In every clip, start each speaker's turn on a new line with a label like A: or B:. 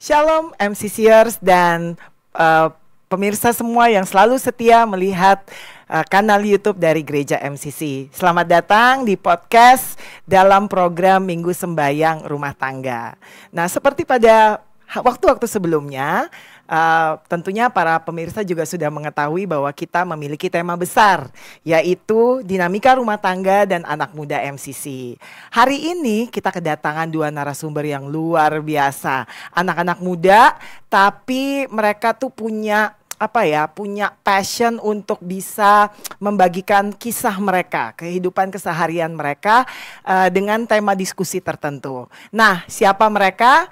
A: Shalom MCCers dan pemirsa semua yang selalu setia melihat kanal YouTube dari Gereja MCC. Selamat datang di podcast dalam program Minggu Sembayang Rumah Tangga. Nah, seperti pada waktu-waktu sebelumnya, tentunya para pemirsa juga sudah mengetahui bahwa kita memiliki tema besar, yaitu dinamika rumah tangga dan anak muda MCC. Hari ini kita kedatangan dua narasumber yang luar biasa, anak-anak muda, tapi mereka tuh punya passion untuk bisa membagikan kisah mereka, kehidupan keseharian mereka dengan tema diskusi tertentu. Nah, siapa mereka?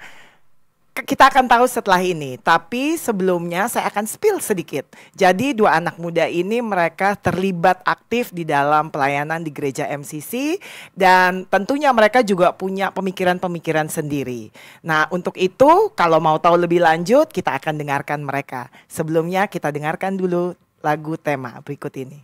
A: Kita akan tahu setelah ini, tapi sebelumnya saya akan spill sedikit. Jadi dua anak muda ini mereka terlibat aktif di dalam pelayanan di gereja MCC dan tentunya mereka juga punya pemikiran-pemikiran sendiri. Nah, untuk itu kalau mau tahu lebih lanjut kita akan dengarkan mereka. Sebelumnya kita dengarkan dulu lagu tema berikut ini.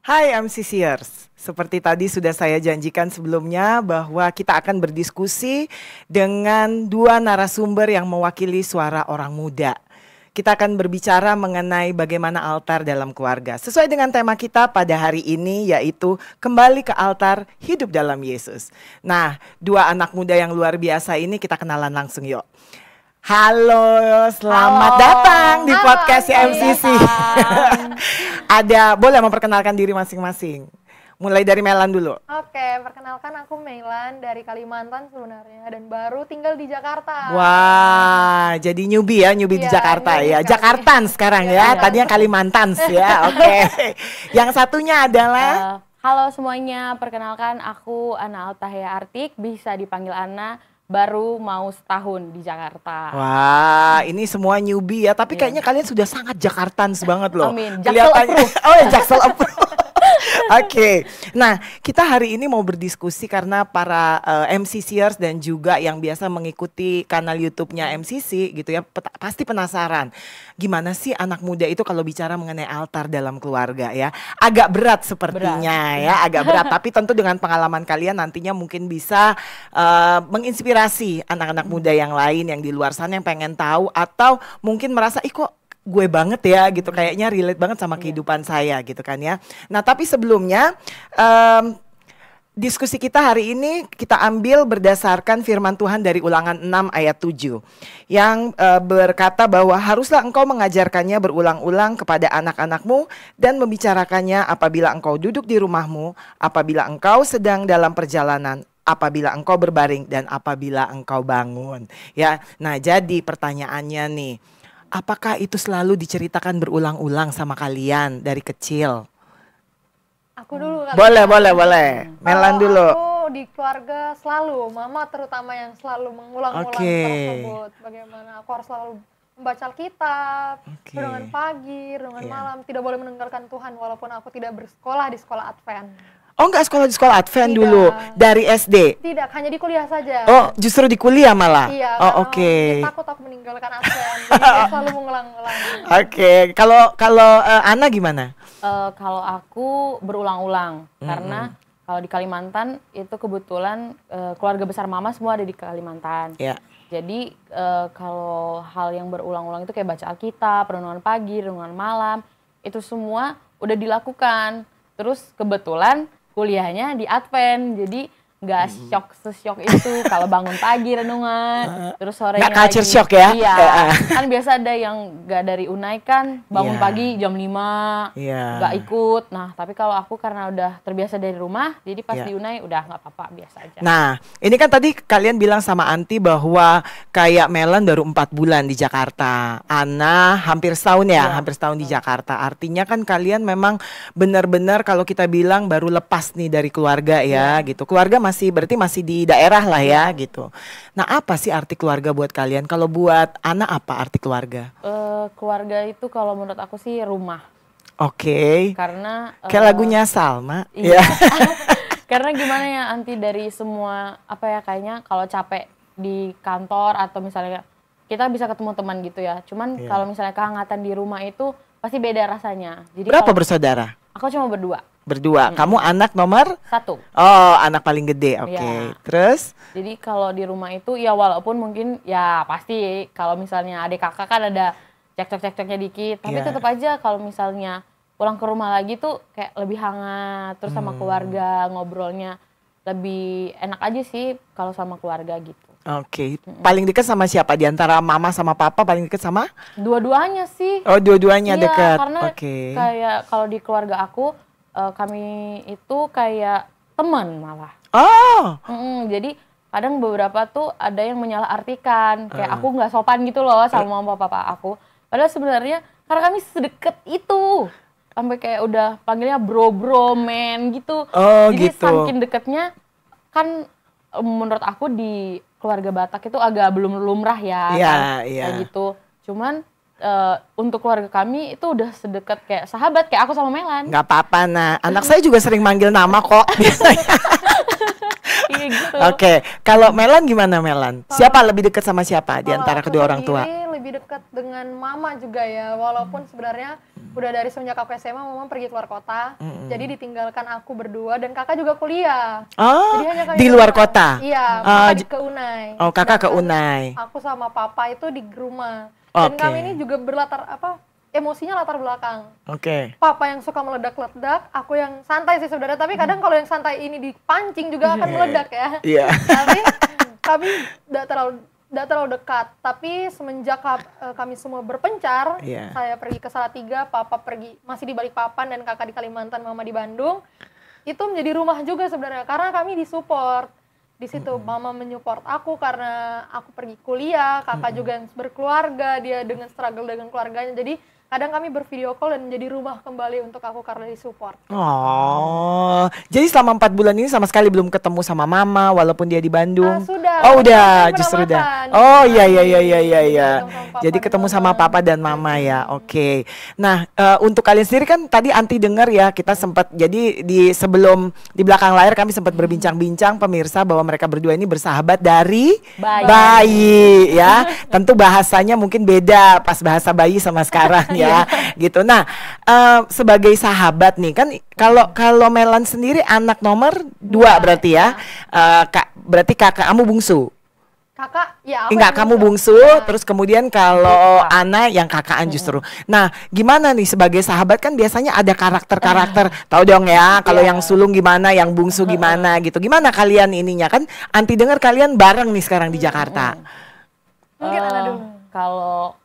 A: Hai MCCers, seperti tadi sudah saya janjikan sebelumnya bahwa kita akan berdiskusi dengan dua narasumber yang mewakili suara orang muda. Kita akan berbicara mengenai bagaimana altar dalam keluarga. Sesuai dengan tema kita pada hari ini yaitu kembali ke altar hidup dalam Yesus. Nah, dua anak muda yang luar biasa ini kita kenalan langsung yuk. Halo, selamat datang di podcast MCC. Boleh memperkenalkan diri masing-masing. Mulai dari Melan dulu.
B: Oke, perkenalkan aku Melan dari Kalimantan sebenarnya dan baru tinggal di Jakarta.
A: Wah, jadi newbie di Jakarta ya. Jakartan sekarang ya. Tadinya Kalimantan ya. Oke. Yang satunya adalah
C: halo semuanya, perkenalkan aku Ana Altahya Artik, bisa dipanggil Ana. Baru mau setahun di Jakarta.
A: Wah, ini semua newbie ya, tapi kayaknya kalian sudah sangat Jakartans banget loh.
C: Amin.
A: Kelihatannya. Oh ya, Jaksel approve. Oke, nah kita hari ini mau berdiskusi karena para MCCers dan juga yang biasa mengikuti kanal YouTube-nya MCC gitu ya, pasti penasaran gimana sih anak muda itu kalau bicara mengenai altar dalam keluarga ya. Agak berat sepertinya ya, agak berat. Tapi tentu dengan pengalaman kalian nantinya mungkin bisa menginspirasi anak-anak muda yang lain yang di luar sana yang pengen tahu atau mungkin merasa ih kok gue banget ya gitu, kayaknya relate banget sama kehidupan saya gitu kan ya. Nah tapi sebelumnya diskusi kita hari ini kita ambil berdasarkan firman Tuhan dari Ulangan 6 ayat 7 yang berkata bahwa haruslah engkau mengajarkannya berulang-ulang kepada anak-anakmu dan membicarakannya apabila engkau duduk di rumahmu, apabila engkau sedang dalam perjalanan, apabila engkau berbaring, dan apabila engkau bangun. Ya, nah jadi pertanyaannya nih, apakah itu selalu diceritakan berulang-ulang sama kalian dari kecil?
B: Aku dulu kali.
A: Boleh. Melan dulu.
B: Aku di keluarga selalu, mama terutama yang selalu mengulang-ulang tersebut. Bagaimana aku harus selalu membaca Alkitab, renungan pagi, renungan malam, tidak boleh meninggalkan Tuhan walaupun aku tidak bersekolah di sekolah Advent.
A: Oh, enggak sekolah di sekolah Advent dulu, dari SD?
B: Tidak, hanya di kuliah saja.
A: Oh, justru di kuliah malah?
B: Iya,
A: oh oke.
B: Takut aku meninggalkan Advent, jadi selalu mengulang-ulang.
A: Oke, kalau Ana gimana?
C: Kalau aku berulang-ulang, karena kalau di Kalimantan itu kebetulan keluarga besar mama semua ada di Kalimantan.
A: Yeah.
C: Jadi kalau hal yang berulang-ulang itu kayak baca Alkitab, renungan pagi, renungan malam, itu semua udah dilakukan. Terus kebetulan kuliahnya di Advent, jadi nggak sesiok itu kalau bangun pagi renungan, terus sorenya
A: nggak culture
C: lagi,
A: shock ya?
C: Iya, kan biasa ada yang nggak dari Unai kan bangun pagi jam 5, nggak ikut. Nah tapi kalau aku karena udah terbiasa dari rumah, jadi pas di Unai udah nggak apa-apa, biasa aja.
A: Nah ini kan tadi kalian bilang sama Anti bahwa kayak Melan baru 4 bulan di Jakarta, Ana hampir setahun ya, hampir setahun di Jakarta. Artinya kan kalian memang benar-benar kalau kita bilang baru lepas nih dari keluarga ya gitu. Keluarga berarti masih di daerah lah ya gitu. Nah apa sih arti keluarga buat kalian? Kalau buat Ana apa arti keluarga?
C: Keluarga itu kalau menurut aku sih rumah.
A: Oke.
C: Karena
A: kayak lagunya Salma.
C: Iya. Karena gimana ya Anti, dari semua apa ya, kayaknya kalau capek di kantor atau misalnya kita bisa ketemu teman gitu ya. Cuman kalau misalnya kehangatan di rumah itu pasti beda rasanya. Jadi
A: berapa bersaudara?
C: Aku cuma berdua.
A: Kamu anak nomor
C: 1.
A: Oh, anak paling gede. Oke. Terus?
C: Jadi kalau di rumah itu ya walaupun mungkin ya pasti kalau misalnya adik kakak kan ada cekcok-cekcoknya dikit, tapi tetap aja kalau misalnya pulang ke rumah lagi tuh kayak lebih hangat, terus sama keluarga ngobrolnya lebih enak aja sih kalau sama keluarga gitu.
A: Oke. Paling dekat sama siapa di antara mama sama papa? Paling dekat sama?
C: Dua-duanya sih.
A: Oh, dua-duanya dekat.
C: Karena kayak kalau di keluarga aku kami itu kayak teman malah.
A: Oh.
C: Jadi kadang beberapa tuh ada yang menyalahartikan kayak aku nggak sopan gitu loh sama mama papa aku. Padahal sebenarnya karena kami sedekat itu, sampai kayak udah panggilnya bro men gitu.
A: Oh,
C: jadi
A: gitu.
C: saking deketnya kan menurut aku di keluarga Batak itu agak belum lumrah ya. Kayak gitu. Cuman untuk keluarga kami itu udah sedekat kayak sahabat, kayak aku sama Melan.
A: Nggak apa-apa, nah anak saya juga sering manggil nama kok.
C: Iya gitu.
A: Oke, kalau Melan gimana Melan? Siapa lebih dekat sama siapa di antara kedua orang tua?
B: Lebih dekat dengan mama juga ya, walaupun sebenarnya udah dari semenjak aku SMA mama pergi keluar kota, jadi ditinggalkan aku berdua dan kakak juga kuliah.
A: Oh,
B: jadi hanya
A: di luar kota?
B: Iya, kakak ke Unai.
A: Oh, kakak ke Unai.
B: Aku sama papa itu di rumah. Dan kami ini juga emosinya latar belakang. Papa yang suka meledak-ledak, aku yang santai sih sebenarnya. Tapi kadang kalau yang santai ini dipancing juga akan meledak ya. Tapi kami tidak terlalu dekat. Tapi semenjak kami semua berpencar, saya pergi ke Salatiga, papa pergi masih di Balikpapan dan kakak di Kalimantan, mama di Bandung. Itu menjadi rumah juga sebenarnya karena kami disupport. Di situ mama menyupport aku karena aku pergi kuliah, kakak juga yang berkeluarga, dia dengan struggle dengan keluarganya. Jadi kadang kami bervideo call dan menjadi rumah kembali untuk aku karena disupport. Oh,
A: jadi selama 4 bulan ini sama sekali belum ketemu sama mama walaupun dia di Bandung?
B: Sudah,
A: Oh udah, justru udah. Oh iya. Jadi ketemu sama papa dan mama ya. Oke. Nah untuk kalian sendiri kan tadi Anti dengar ya, kita sempat jadi sebelum di belakang layar kami sempat berbincang-bincang pemirsa bahwa mereka berdua ini bersahabat dari bayi ya. Tentu bahasanya mungkin beda pas bahasa bayi sama sekarang ya. Gitu. Nah sebagai sahabat nih kan, kalau Melan sendiri anak nomor 2 berarti ya. Berarti kakak kamu bungsu.
B: Kakak, ya
A: enggak, kamu bungsu, terus kemudian kalau Ana yang kakaan justru. Nah, gimana nih sebagai sahabat kan biasanya ada karakter-karakter, tahu dong ya, kalau yang sulung gimana, yang bungsu gimana gitu. Gimana kalian ininya kan? Anti dengar kalian bareng nih sekarang di Jakarta.
B: Mungkin Ana dulu.
C: Kalau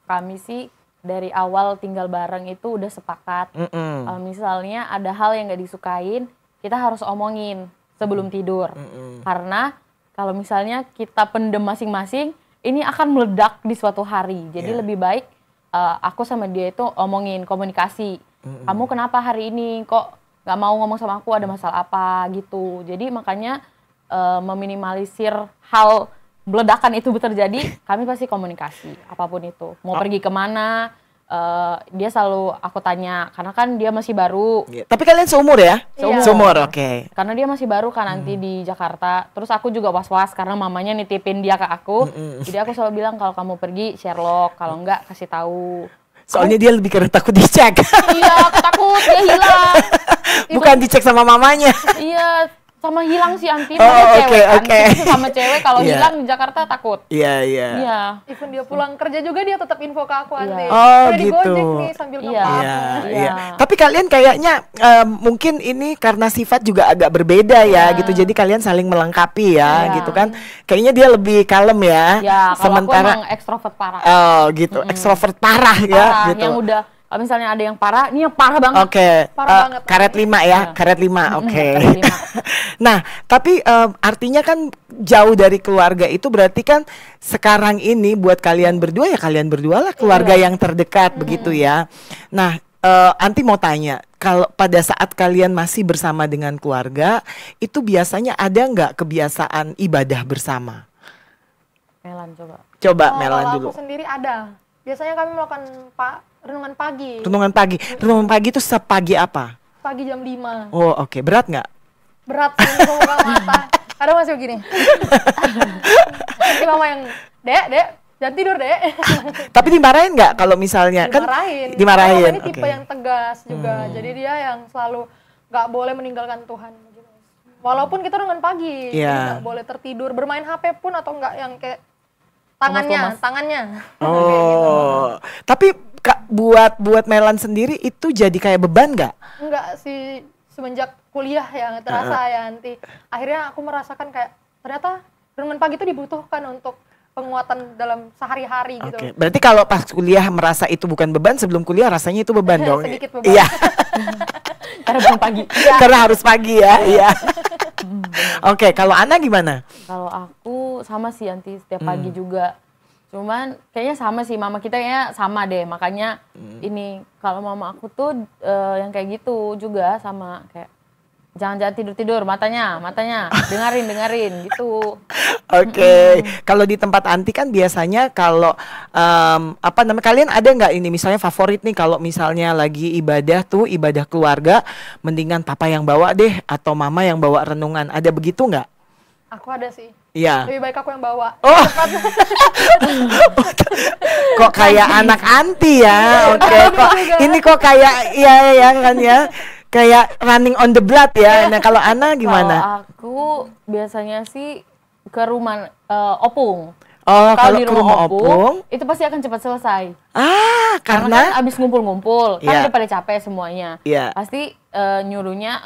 C: kami sih dari awal tinggal bareng itu udah sepakat. Misalnya ada hal yang nggak disukain, kita harus omongin sebelum tidur. Karena kalau misalnya kita pendem masing-masing, ini akan meledak di suatu hari. Jadi lebih baik aku sama dia itu omongin, komunikasi. Kamu kenapa hari ini kok nggak mau ngomong sama aku, ada masalah apa gitu. Jadi makanya meminimalisir hal meledakan itu terjadi, kami pasti komunikasi apapun itu. Mau pergi kemana, dia selalu aku tanya, karena kan dia masih baru.
A: Tapi kalian seumur ya? Seumur, oke.
C: Karena dia masih baru kan nanti di Jakarta. Terus aku juga was-was karena mamanya nitipin dia ke aku. Jadi aku selalu bilang kalau kamu pergi Sherlock, kalau enggak kasih tahu.
A: Soalnya dia lebih karena takut dicek.
C: Iya, aku takut dia hilang.
A: Bukan dicek sama mamanya.
C: Iya, sama hilang sih Anti, sama cewek kalau hilang di Jakarta takut.
A: Iya.
B: Even dia pulang kerja juga dia tetap info ke aku Anti.
A: Oh
B: udah
A: gitu.
B: Di Gojek nih sambil ngomong.
A: Iya. Tapi kalian kayaknya mungkin ini karena sifat juga agak berbeda ya gitu. Jadi kalian saling melengkapi ya gitu kan. Kayaknya dia lebih kalem ya.
C: Sementara aku emang ekstrovert parah.
A: Oh gitu, ekstrovert parah ya gitu.
C: Yang udah kalau misalnya ada yang parah, ini yang parah banget.
A: Parah banget. Karet 5 ya, karet 5. Oke. Nah, tapi artinya kan jauh dari keluarga itu berarti kan sekarang ini buat kalian berdua ya kalian berdua lah keluarga yang terdekat begitu ya. Nah, Anti mau tanya, kalau pada saat kalian masih bersama dengan keluarga, itu biasanya ada nggak kebiasaan ibadah bersama?
C: Melan coba.
A: Melan dulu.
B: Aku sendiri ada. Biasanya kami melakukan renungan pagi.
A: Renungan pagi itu sepagi apa?
B: Pagi jam 5.
A: Oh oke. Berat nggak?
B: Berat sih, buka mata. Kadang masih begini. Ini mama yang, Dek, jangan tidur, Dek.
A: Tapi dimarahin nggak kalau misalnya? Dimarahin.
B: Ini tipe yang tegas juga. Jadi dia yang selalu nggak boleh meninggalkan Tuhan. Walaupun kita renungan pagi, nggak boleh tertidur, bermain HP pun atau nggak yang kayak tangannya.
A: Oh, tapi buat Melan sendiri itu jadi kayak beban nggak?
B: Enggak sih, semenjak kuliah ya terasa ya nanti. Akhirnya aku merasakan kayak ternyata renungan pagi itu dibutuhkan untuk penguatan dalam sehari-hari gitu.
A: Oke, berarti kalau pas kuliah merasa itu bukan beban, sebelum kuliah rasanya itu beban dong?
B: Sedikit beban.
A: Iya.
C: Karena belum pagi.
A: Karena harus pagi ya. Iya. Oke, kalau Ana gimana?
C: Kalau aku sama sih Anti, setiap pagi juga. Cuman kayaknya sama sih, mama kita kayaknya sama deh. Makanya ini kalau mama aku tuh yang kayak gitu juga sama kayak jangan tidur matanya dengerin gitu.
A: Oke. Kalau di tempat Anti kan biasanya kalau kalian ada nggak ini misalnya favorit nih kalau misalnya lagi ibadah keluarga, mendingan papa yang bawa deh atau mama yang bawa renungan, ada begitu nggak?
B: Aku ada sih.
A: Iya.
B: Lebih baik aku yang bawa.
A: Oh. Kok kayak anak Anti ya? Oke. Ini kok kayak iya kan ya? Kayak running on the blood ya. Nah kalau Ana gimana?
C: Kalau aku biasanya sih ke rumah opung.
A: Oh, kalau
C: di rumah opung itu pasti akan cepat selesai.
A: Karena
C: kan abis ngumpul-ngumpul, kan udah pada capek semuanya. Pasti nyuruhnya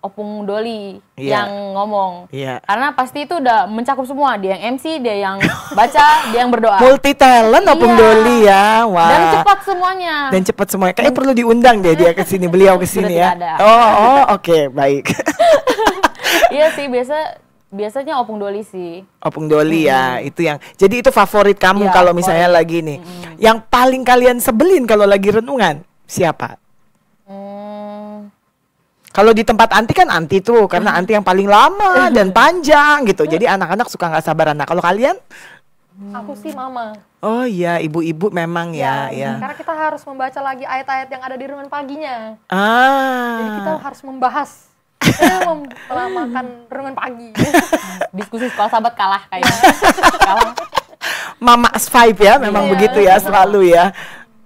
C: opung Doli yang ngomong. Karena pasti itu udah mencakup semua. Dia yang MC, dia yang baca, dia yang berdoa.
A: Multi talent opung Doli ya. Wah.
C: Dan cepat semuanya.
A: Kayaknya perlu diundang deh dia ke sini, beliau ke sini ya. Oke, baik.
C: Iya sih, biasanya opung Doli sih.
A: Opung Doli ya, itu yang. Jadi itu favorit kamu kalau misalnya lagi nih. Yang paling kalian sebelin kalau lagi renungan siapa? Kalau di tempat anti kan anti tuh, karena anti yang paling lama dan panjang gitu. Jadi anak-anak suka nggak sabaran. Nah kalau kalian?
B: Aku sih mama.
A: Oh iya, ibu-ibu memang ya.
B: Karena kita harus membaca lagi ayat-ayat yang ada di renungan paginya. Jadi kita harus membahas, melamakan renungan pagi.
C: Diskusi sekolah sahabat kalah kayaknya. Kalah.
A: Mama vibe ya, memang begitu ya selalu ya.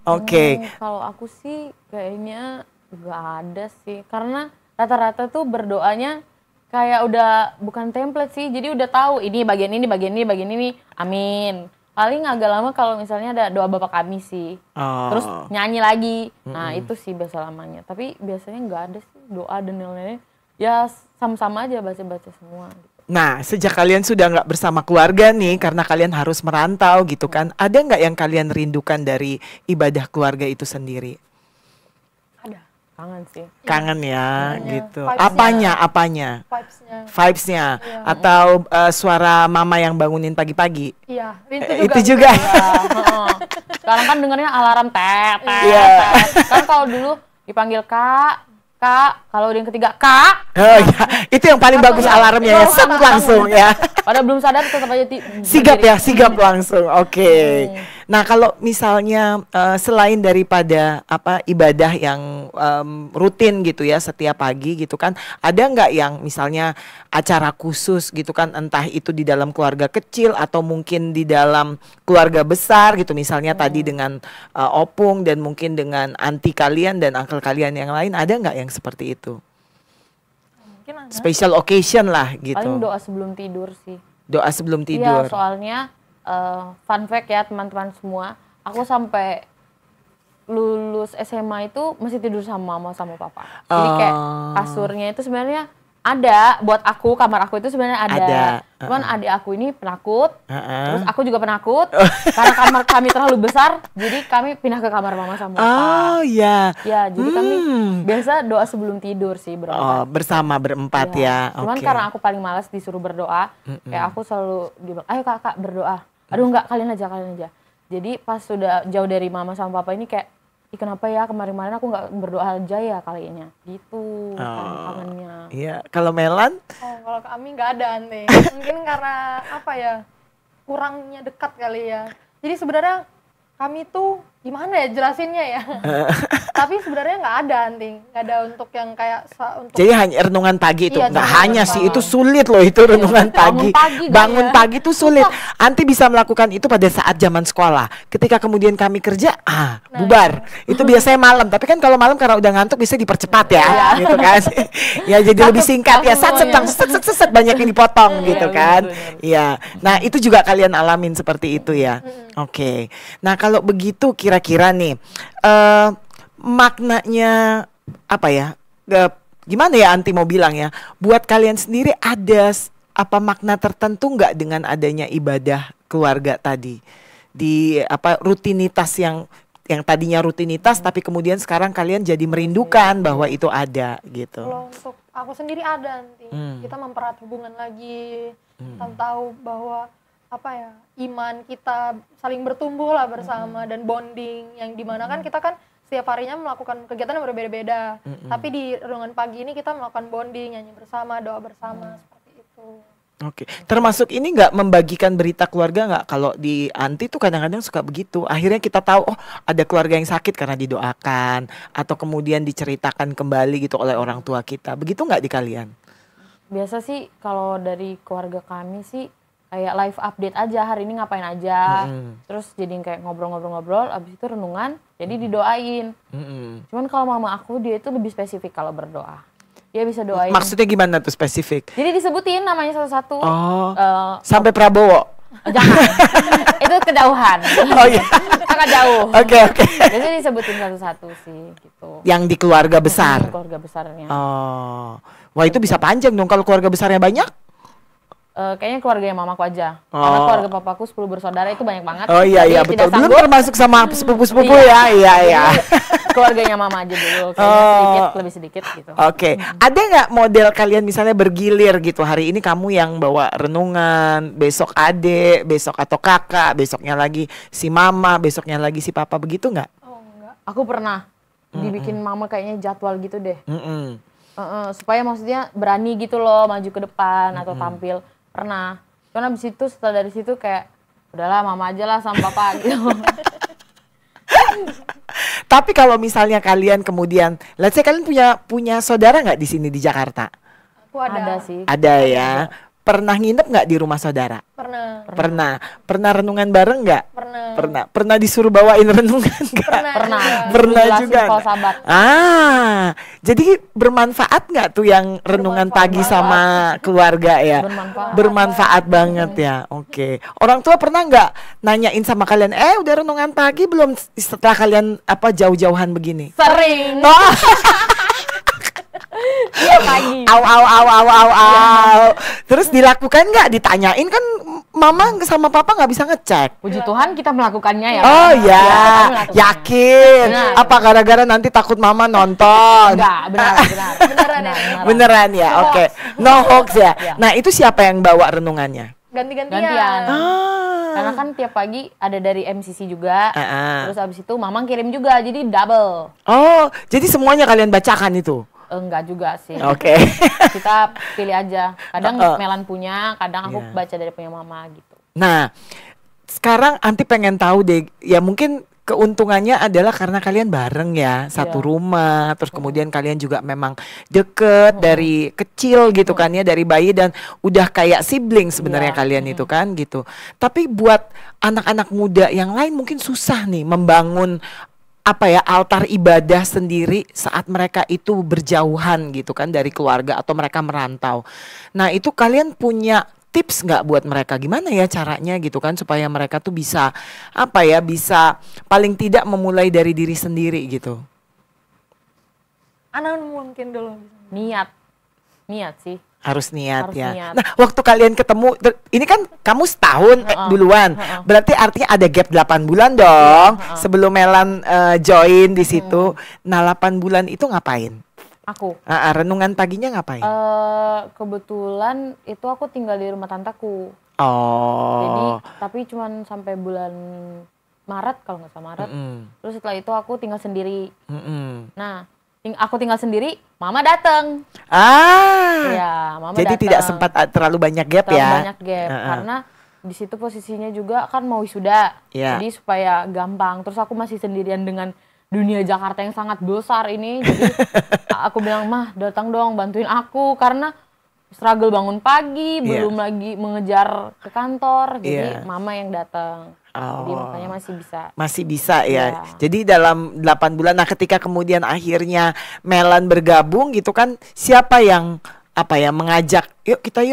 A: Oke.
C: Kalau aku sih kayaknya nggak ada sih, karena rata-rata tuh berdoanya kayak udah bukan template sih, jadi udah tahu ini bagian ini, bagian ini, bagian ini, amin. Paling agak lama kalau misalnya ada doa Bapa Kami sih, terus nyanyi lagi, nah itu sih biasa lamanya. Tapi biasanya nggak ada sih doa dan lain-lain, ya sama-sama aja baca-baca semua.
A: Nah, sejak kalian sudah nggak bersama keluarga nih, karena kalian harus merantau gitu kan, ada nggak yang kalian rindukan dari ibadah keluarga itu sendiri?
C: Kangen sih.
A: Kangen ya, gitu.
B: Vibes-nya.
A: Apanya?
B: Vibes-nya.
A: Atau suara mama yang bangunin pagi-pagi?
B: Iya,
A: itu juga.
C: Sekarang kan dengarnya alarm tet. Kan kalau dulu dipanggil Kak, kalau yang ketiga Kak.
A: Oh iya, itu yang paling bagus alarmnya ya, set langsung ya.
C: Padahal belum sadar tetap aja
A: sigap langsung. Oke. Nah, kalau misalnya selain daripada ibadah yang rutin gitu ya setiap pagi gitu kan, ada nggak yang misalnya acara khusus gitu kan, entah itu di dalam keluarga kecil atau mungkin di dalam keluarga besar gitu, misalnya tadi dengan opung dan mungkin dengan anti kalian dan uncle kalian yang lain, ada nggak yang seperti itu? Special occasion lah gitu.
C: Paling doa sebelum tidur sih.
A: Doa sebelum tidur.
C: Iya, soalnya fun fact ya teman-teman semua, aku sampai lulus SMA itu masih tidur sama mama sama papa. Jadi kayak kasurnya itu sebenarnya ada buat aku, kamar aku itu sebenarnya ada. Cuman adik aku ini penakut, terus aku juga penakut. Karena kamar kami terlalu besar, jadi kami pindah ke kamar mama sama papa.
A: Oh iya.
C: Ya, jadi kami biasa doa sebelum tidur sih berempat.
A: Bersama berempat ya.
C: Cuman karena aku paling malas disuruh berdoa, kayak aku selalu dibilang, ayo kakak berdoa. Aduh enggak, kalian aja. Jadi pas sudah jauh dari mama sama papa ini kayak, kenapa ya kemarin-kemarin aku nggak berdoa aja ya kalinya gitu kangennya.
A: Iya, kalau Melan?
B: Kalau kami nggak ada nih. Mungkin karena kurangnya dekat kali ya. Jadi sebenarnya kami tuh gimana ya jelasinnya ya. Tapi sebenarnya nggak ada anting, nggak ada untuk yang kayak untuk.
A: Jadi hanya renungan pagi itu, nggak hanya sih, itu sulit loh itu renungan pagi. Bangun pagi tuh sulit. Anti bisa melakukan itu pada saat zaman sekolah. Ketika kemudian kami kerja, bubar. Itu biasanya malam. Tapi kan kalau malam karena udah ngantuk bisa dipercepat ya, gitu kan. Ya jadi lebih singkat ya. Set banyak yang dipotong gitu kan. Iya. Nah itu juga kalian alamin seperti itu ya. Oke. Nah kalau begitu kira-kira nih maknanya apa ya? Gimana ya Anti mau bilang ya? Buat kalian sendiri ada makna tertentu nggak dengan adanya ibadah keluarga tadi? Di rutinitas yang tadinya rutinitas tapi kemudian sekarang kalian jadi merindukan bahwa itu ada gitu.
B: Kalau untuk aku sendiri ada Anti. Kita mempererat hubungan lagi. Kita tahu bahwa iman kita saling bertumbuh lah bersama dan bonding yang dimana kan kita kan setiap harinya melakukan kegiatan yang berbeda-beda. Tapi di renungan pagi ini kita melakukan bonding, nyanyi bersama, doa bersama seperti itu.
A: Oke. Termasuk ini nggak membagikan berita keluarga nggak? Kalau di Anti tuh kadang-kadang suka begitu. Akhirnya kita tahu ada keluarga yang sakit karena didoakan atau kemudian diceritakan kembali gitu oleh orang tua kita. Begitu nggak di kalian?
C: Biasa sih kalau dari keluarga kami sih kayak live update aja, hari ini ngapain aja, terus jadi kayak ngobrol-ngobrol, abis itu renungan, jadi didoain. Cuman kalau mama aku dia itu lebih spesifik kalau berdoa, dia bisa doain.
A: Maksudnya gimana tuh spesifik?
C: Jadi disebutin namanya satu-satu.
A: Sampai Prabowo?
C: Jangan, itu kejauhan.
A: Oh iya.
C: Sangat jauh.
A: Oke.
C: Biasanya disebutin satu-satu sih, gitu.
A: Yang di keluarga besar?
C: Keluarga besarnya.
A: Wah itu bisa panjang dong kalau keluarga besarnya banyak?
C: Kayaknya keluarganya mamaku aja. Karena keluarga papaku 10 bersaudara itu banyak banget.
A: Oh iya betul. Belum termasuk sama sepupu-sepupu ya. Iya.
C: Keluarganya mama aja dulu. Kayaknya lebih sedikit gitu.
A: Oke. Ada nggak model kalian misalnya bergilir gitu? Hari ini kamu yang bawa renungan, besok adik, besok atau kakak, besoknya lagi si mama, besoknya lagi si papa, begitu nggak?
B: Enggak.
C: Aku pernah dibikin mama kayaknya jadwal gitu deh. supaya maksudnya berani gitu loh maju ke depan atau tampil. Pernah. Cuman abis itu setelah dari situ kayak udahlah mama aja lah sama papa gitu.
A: Tapi kalau misalnya kalian kemudian, let's say kalian punya saudara nggak di sini di Jakarta?
B: Aku ada
C: sih.
A: Ada ya. Pernah nginep nggak di rumah saudara? Pernah. Pernah renungan bareng nggak? Pernah disuruh bawain renungan nggak? Pernah juga. Jadi bermanfaat nggak tuh yang renungan pagi sama keluarga ya? Bermanfaat banget ya. Oke. Orang tua pernah nggak nanyain sama kalian, udah renungan pagi belum setelah kalian jauh-jauhan begini?
C: Sering.
B: Iya pagi.
A: Terus dilakukan nggak? Ditanyain kan mama sama papa nggak bisa ngecek.
C: Puji Tuhan kita melakukannya ya.
A: Oh ya, yakin.
C: Benar.
A: Apa gara-gara nanti takut mama nonton?
C: Enggak,
A: Beneran ya. Oke. No hoax ya. Nah itu siapa yang bawa renungannya?
B: Gantian.
C: Karena kan tiap pagi ada dari MCC juga. Terus abis itu mama kirim juga, jadi double.
A: Oh, jadi semuanya kalian bacakan itu?
C: Enggak juga sih.
A: Oke.
C: Kita pilih aja. Kadang Melan punya, kadang aku baca dari punya mama gitu.
A: Nah, sekarang Anti pengen tahu deh, ya mungkin keuntungannya adalah karena kalian bareng ya, satu rumah, terus kemudian kalian juga memang deket dari kecil gitu kan ya, dari bayi dan udah kayak sibling sebenarnya kalian itu kan gitu. Tapi buat anak-anak muda yang lain mungkin susah nih membangun altar ibadah sendiri saat mereka itu berjauhan gitu kan dari keluarga atau mereka merantau. Nah itu kalian punya tips nggak buat mereka gimana ya caranya gitu kan supaya mereka tuh bisa bisa paling tidak memulai dari diri sendiri gitu.
B: Anak mungkin dulu.
C: Niat sih.
A: Harus niat. Nah waktu kalian ketemu, ini kan kamu setahun duluan, berarti artinya ada gap 8 bulan dong sebelum Melan join di situ. Nah 8 bulan itu ngapain?
C: Aku?
A: Renungan paginya ngapain?
C: Kebetulan itu aku tinggal di rumah tantaku. Jadi tapi cuman sampai bulan Maret kalau nggak salah Maret. Terus setelah itu aku tinggal sendiri. Nah aku tinggal sendiri, mama datang. Ya, mama
A: jadi dateng. Tidak sempat terlalu banyak gap
C: banyak gap karena di situ posisinya juga kan mau wisuda. Jadi supaya gampang. Terus aku masih sendirian dengan dunia Jakarta yang sangat besar ini. Jadi aku bilang, "Mah, datang dong bantuin aku karena struggle bangun pagi, belum lagi mengejar ke kantor." Jadi mama yang datang. Jadi makanya masih bisa ya. Jadi dalam 8 bulan, nah ketika kemudian akhirnya Melan bergabung gitu kan, siapa yang mengajak, yuk kita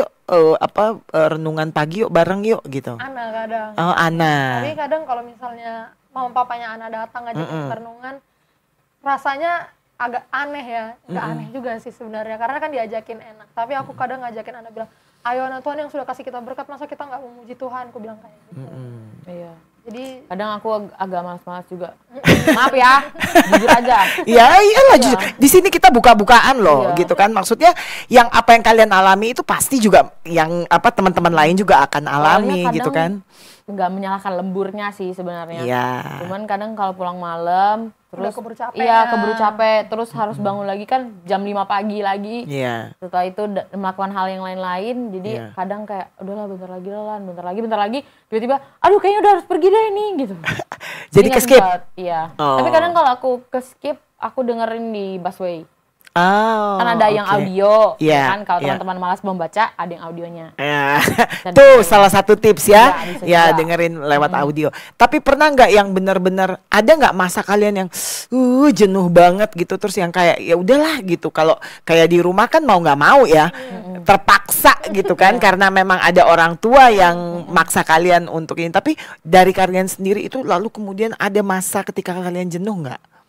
C: renungan pagi yuk bareng yuk gitu.
B: Ana kadang.
A: Ana.
B: Tapi kadang kalau misalnya mama papanya Ana datang ngajakin renungan, rasanya agak aneh ya. Nggak aneh juga sih sebenarnya karena kan diajakin enak. Tapi aku kadang ngajakin Ana bilang, ayo Ana, Tuhan yang sudah kasih kita berkat, masa kita nggak memuji Tuhan, aku bilang kayak gitu.
C: Iya.
B: Jadi
C: kadang aku agak malas-malas juga. Maaf ya, jujur aja.
A: Iya, iyalah jujur. Di sini kita buka-bukaan loh, gitu kan. Maksudnya yang apa yang kalian alami itu pasti juga yang teman-teman lain juga akan alami gitu kan.
C: Nggak menyalahkan lemburnya sih sebenarnya. Cuman kadang kalau pulang malam terus
B: keburu capek.
C: Keburu capek, terus harus bangun lagi kan jam 5 pagi lagi. Setelah itu melakukan hal yang lain-lain, jadi kadang kayak udahlah bentar lagi, tiba-tiba aduh kayaknya udah harus pergi deh nih gitu.
A: Jadi ke-skip?
C: Iya. Tapi kadang kalau aku ke-skip, aku dengerin di busway. Kan ada yang audio, kan kalau teman-teman malas membaca, ada yang audionya.
A: Tuh salah satu tips ya dengerin lewat audio. Tapi pernah nggak yang benar-benar ada nggak masa kalian yang jenuh banget gitu, terus yang kayak ya udahlah gitu, kalau kayak di rumah kan mau nggak mau ya terpaksa gitu kan karena memang ada orang tua yang maksa kalian untuk ini. Tapi dari kalian sendiri itu lalu kemudian ada masa ketika kalian jenuh nggak?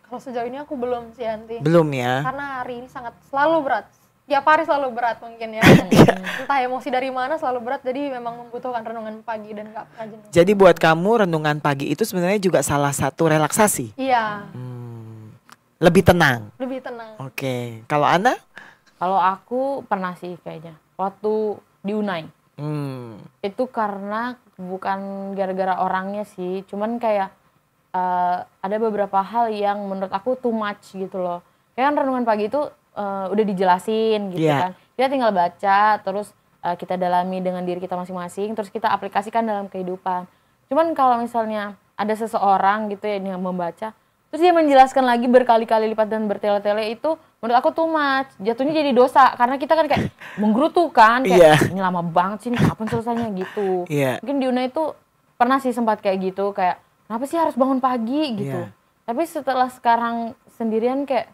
B: Kalau sejauh ini aku belum sih, Anti.
A: Belum ya?
B: Karena hari ini selalu berat. Tiap hari selalu berat mungkin ya. Entah emosi dari mana selalu berat, jadi memang membutuhkan renungan pagi dan gak pernah jenuh.
A: Jadi buat kamu renungan pagi itu sebenarnya juga salah satu relaksasi?
B: Iya.
A: Lebih tenang?
B: Lebih tenang.
A: Oke. Kalau Ana?
C: Kalau aku pernah sih kayaknya. Waktu di Unai. Itu karena bukan gara-gara orangnya sih, cuman kayak ada beberapa hal yang menurut aku too much gitu loh. Kayak kan renungan pagi itu udah dijelasin gitu kan. Kita tinggal baca, terus kita dalami dengan diri kita masing-masing, terus kita aplikasikan dalam kehidupan. Cuman kalau misalnya ada seseorang gitu ya yang membaca, terus dia menjelaskan lagi berkali-kali lipat dan bertele-tele, itu menurut aku too much. Jatuhnya jadi dosa, karena kita kan kayak menggerutu kan, kayak ini lama banget sih, ini kapan selesainya gitu. Mungkin di Una itu pernah sih sempat kayak gitu, kayak kenapa sih harus bangun pagi gitu. Tapi setelah sekarang sendirian kayak,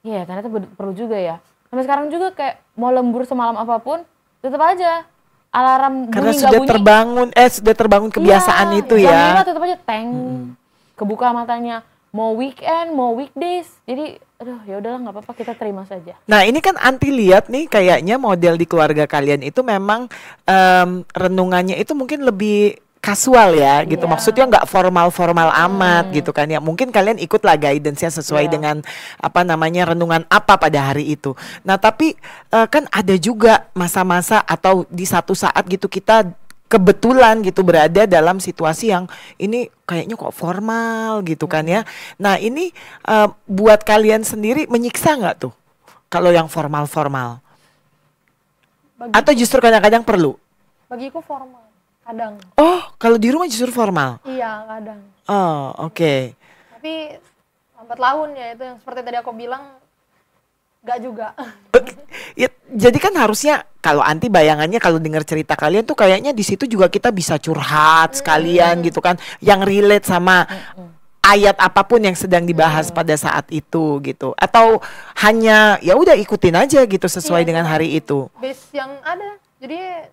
C: ya ternyata perlu juga ya. Sampai sekarang juga kayak mau lembur semalam apapun, tetap aja alarm bunyi
A: karena sudah sudah terbangun kebiasaan itu ya.
C: Jam 5 tetap aja kebuka matanya, mau weekend, mau weekdays. Jadi aduh ya udahlah nggak apa-apa, kita terima saja.
A: Nah, ini kan Anti lihat nih kayaknya model di keluarga kalian itu memang renungannya itu mungkin lebih kasual ya gitu, maksudnya nggak formal amat gitu kan ya. Mungkin kalian ikutlah guidance-nya sesuai dengan apa namanya renungan apa pada hari itu. Nah tapi kan ada juga masa-masa atau di satu saat gitu kita kebetulan gitu berada dalam situasi yang ini kayaknya kok formal gitu kan ya. Nah ini buat kalian sendiri menyiksa nggak tuh kalau yang formal-formal? Atau justru kadang-kadang perlu?
B: Bagiku formal. Kadang.
A: Oh, kalau di rumah justru formal?
B: Iya, kadang.
A: Oh, oke.
B: Tapi lambat laun ya, itu yang seperti tadi aku bilang, gak juga.
A: Ya, jadi kan harusnya kalau Anti bayangannya kalau dengar cerita kalian tuh kayaknya di situ juga kita bisa curhat sekalian gitu kan, yang relate sama ayat apapun yang sedang dibahas pada saat itu gitu. Atau hanya ya udah ikutin aja gitu sesuai dengan hari itu.
B: Base yang ada. Jadi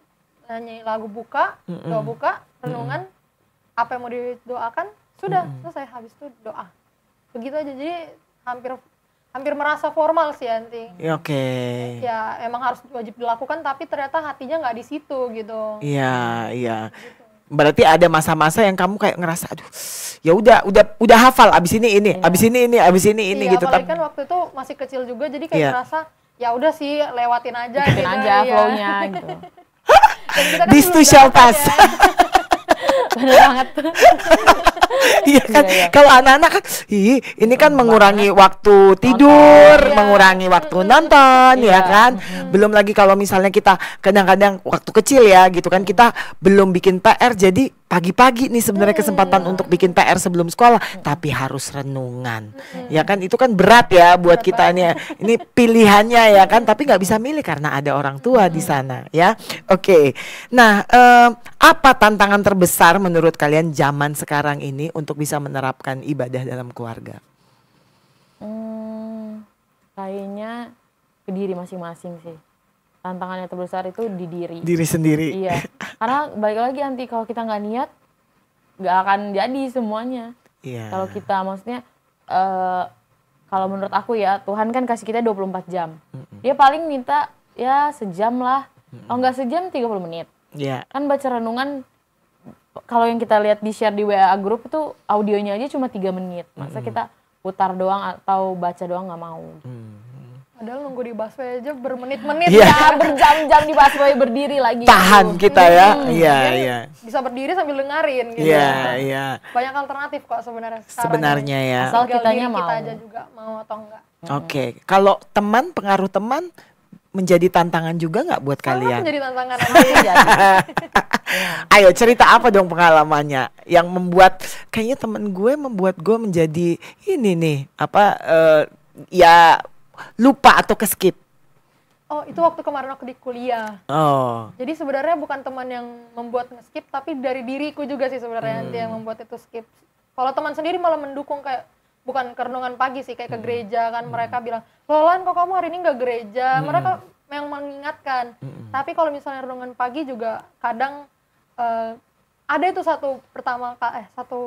B: nyanyi lagu buka, doa buka, renungan, apa yang mau didoakan, sudah selesai, habis itu doa. Begitu aja, jadi hampir merasa formal sih Anti.
A: Oke.
B: Ya emang harus wajib dilakukan, tapi ternyata hatinya nggak di situ gitu.
A: Iya. Gitu. Berarti ada masa-masa yang kamu kayak ngerasa aduh, ya udah hafal abis ini, abis ini gitu.
B: Apalagi kan waktu itu masih kecil juga, jadi kayak ngerasa ya udah sih lewatin aja gitu.
C: Flow-nya gitu.
B: Kan
A: this too shall pass.
C: Bener banget.
A: Iya kan, kalau anak-anak kan, ini kan mengurangi waktu tidur, mengurangi waktu nonton, ya kan. Belum lagi kalau misalnya kita kadang-kadang waktu kecil ya gitu kan, kita belum bikin PR, jadi pagi-pagi nih sebenarnya kesempatan untuk bikin PR sebelum sekolah, tapi harus renungan, ya kan. Itu kan berat ya buat kita nih. Ini pilihannya ya kan, tapi nggak bisa milih karena ada orang tua di sana, ya. Oke. Nah, apa tantangan terbesar menurut kalian zaman sekarang ini untuk bisa menerapkan ibadah dalam keluarga?
C: Kayaknya ke diri masing-masing sih. Tantangannya terbesar itu di diri
A: sendiri.
C: Iya, karena balik lagi Anti, kalau kita nggak niat nggak akan jadi semuanya. Kalau kita maksudnya kalau menurut aku ya, Tuhan kan kasih kita 24 jam. Dia paling minta ya sejam lah, kalau nggak sejam 30 menit. Kan baca renungan, kalau yang kita lihat di share di WA group itu audionya aja cuma 3 menit. Masa kita putar doang atau baca doang nggak mau.
B: Padahal nunggu di busway aja bermenit-menit
C: ya, berjam-jam di busway berdiri lagi.
A: Tahan gitu. Kita ya. Iya.
B: Bisa berdiri sambil dengerin gitu.
A: Iya.
B: Banyak alternatif kok
A: sebenarnya ya.
C: Asal kitanya mau.
B: Kita aja juga mau atau enggak.
A: Oke. Kalau pengaruh teman menjadi tantangan juga nggak buat kalian?
B: Menjadi tantangan aja.
A: Ayo cerita apa dong pengalamannya yang membuat kayaknya temen gue membuat gue menjadi ini nih ya lupa atau keskip.
B: Oh, itu waktu kemarin aku di kuliah.
A: Oh.
B: Jadi sebenarnya bukan teman yang membuat nge-skip, tapi dari diriku juga sih sebenarnya yang membuat itu skip. Kalau teman sendiri malah mendukung, kayak bukan ke renungan pagi sih, kayak ke gereja kan. Mereka bilang, "Lolan, kok kamu hari ini nggak gereja?" Mereka yang mengingatkan. Tapi kalau misalnya renungan pagi juga kadang ada itu satu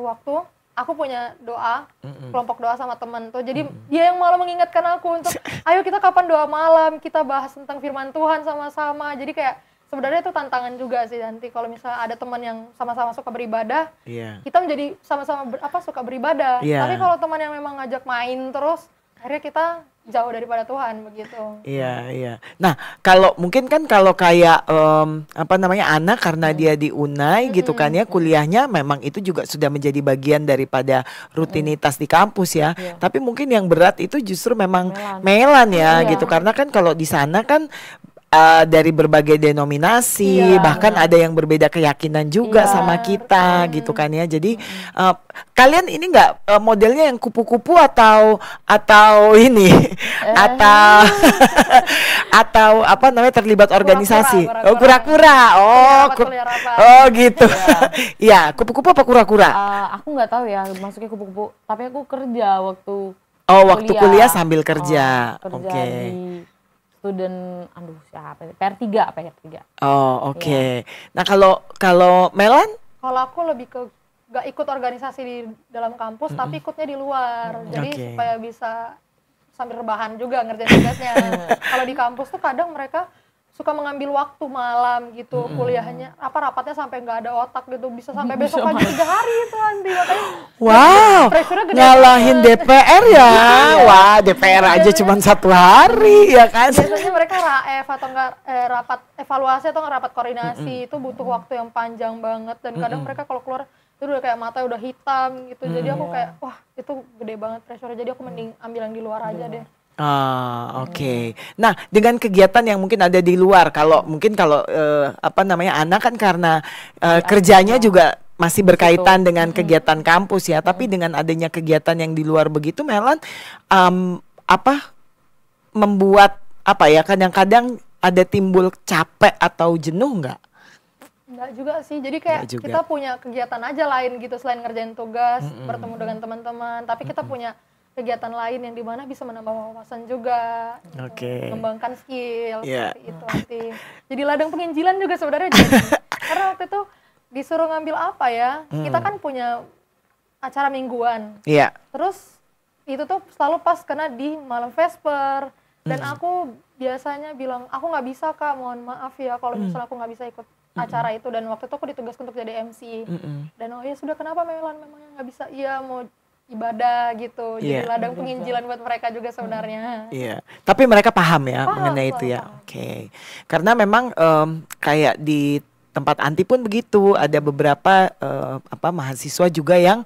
B: waktu aku punya doa, kelompok doa sama teman tuh. Jadi dia yang malah mengingatkan aku untuk, ayo kita kapan doa malam, kita bahas tentang firman Tuhan sama-sama. Jadi kayak sebenarnya itu tantangan juga sih nanti kalau misalnya ada teman yang sama-sama suka beribadah, kita menjadi sama-sama suka beribadah. Tapi kalau teman yang memang ngajak main terus, akhirnya kita jauh daripada Tuhan begitu.
A: Iya. Nah, kalau mungkin kan kalau kayak anak karena dia di Unai gitu kan ya, kuliahnya memang itu juga sudah menjadi bagian daripada rutinitas di kampus ya. Tapi mungkin yang berat itu justru memang Melan ya gitu, karena kan kalau di sana kan dari berbagai denominasi, bahkan ada yang berbeda keyakinan juga sama kita gitu kan ya. Jadi kalian ini nggak modelnya yang kupu-kupu atau ini atau apa namanya terlibat organisasi? Kura-kura. Oh gitu. Iya, kupu-kupu apa kura-kura?
C: Aku nggak tahu ya, maksudnya kupu-kupu. Tapi aku kerja waktu
A: waktu kuliah sambil kerja. Oke.
C: Student, siapa? PR3.
A: Oh, oke. Nah, kalau Melan?
B: Kalau aku lebih ke gak ikut organisasi di dalam kampus, tapi ikutnya di luar. Jadi supaya bisa sambil rebahan juga ngerjain tugasnya. Kalau di kampus tuh kadang mereka suka mengambil waktu malam gitu, kuliahnya rapatnya sampai nggak ada otak gitu, bisa sampai besok pagi 3 hari itu nanti. Makanya
A: wow, ngalahin DPR ya. Wah, DPR aja cuma 1 hari ya kan.
B: Biasanya mereka RAEF atau enggak rapat evaluasi atau nggak rapat koordinasi itu butuh waktu yang panjang banget, dan kadang mereka kalau keluar itu udah kayak mata udah hitam gitu. Jadi aku kayak wah, itu gede banget pressure. Jadi aku mending ambil yang di luar aja deh.
A: Oke. Nah, dengan kegiatan yang mungkin ada di luar, kalau anak kan karena kerjanya juga masih berkaitan dengan kegiatan kampus ya, tapi dengan adanya kegiatan yang di luar begitu, Melan membuat kadang-kadang ada timbul capek atau jenuh nggak?
B: Enggak juga sih, jadi kayak kita punya kegiatan aja lain gitu selain ngerjain tugas, bertemu dengan teman-teman, tapi kita punya kegiatan lain yang dimana bisa menambah wawasan juga, mengembangkan skill seperti itu nanti. Jadi ladang penginjilan juga sebenarnya karena waktu itu disuruh ngambil apa ya, kita kan punya acara mingguan, terus itu tuh selalu pas kena di malam Vesper, dan aku biasanya bilang aku nggak bisa Kak, mohon maaf ya kalau misalnya aku nggak bisa ikut acara itu, dan waktu itu aku ditugaskan untuk jadi MC, dan oh ya sudah, kenapa Melan memangnya nggak bisa? Iya, mau ibadah gitu, jadi ladang penginjilan buat mereka juga sebenarnya.
A: Iya, tapi mereka paham ya mengenai itu ya. Oke. Karena memang kayak di tempat Anti pun begitu, ada beberapa mahasiswa juga yang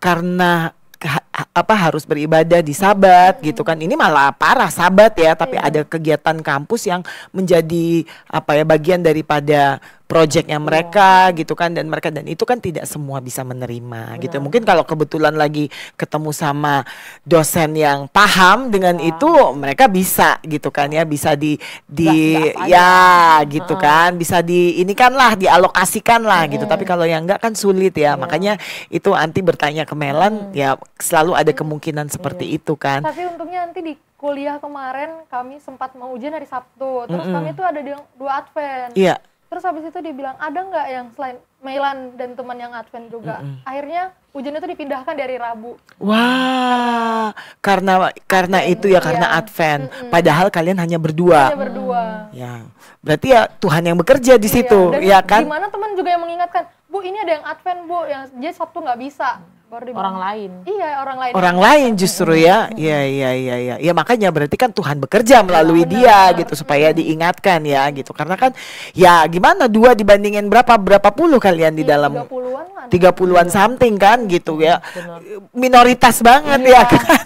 A: karena harus beribadah di Sabat gitu kan. Ini malah parah Sabat ya, tapi ada kegiatan kampus yang menjadi bagian daripada projectnya mereka gitu kan, dan itu kan tidak semua bisa menerima gitu. Mungkin kalau kebetulan lagi ketemu sama dosen yang paham dengan itu, mereka bisa gitu kan ya, bisa gitu kan, bisa dialokasikan lah gitu. Tapi kalau yang enggak kan sulit ya. Makanya itu Anti bertanya ke Melan, ya selalu ada kemungkinan seperti itu kan.
B: Tapi untungnya Anti di kuliah kemarin kami sempat mau ujian hari Sabtu, terus kami tuh ada 2 Advent.
A: Iya.
B: Terus habis itu dibilang ada nggak yang selain Melan dan teman yang Advent juga. Akhirnya ujian itu dipindahkan dari Rabu.
A: Wah, karena itu ya, karena Advent. Padahal kalian hanya berdua. Ya, berarti ya Tuhan yang bekerja di situ,
B: dan
A: ya kan?
B: Gimana teman juga yang mengingatkan, Bu ini ada yang Advent Bu, yang dia Sabtu nggak bisa.
C: Orang lain.
B: Iya, orang lain.
A: Orang lain justru ya. Iya. Ya makanya berarti kan Tuhan bekerja melalui dia gitu, supaya diingatkan ya gitu. Karena kan ya gimana 2 dibandingin berapa puluh kalian di dalam 30-an something kan gitu ya. Minoritas banget ya kan.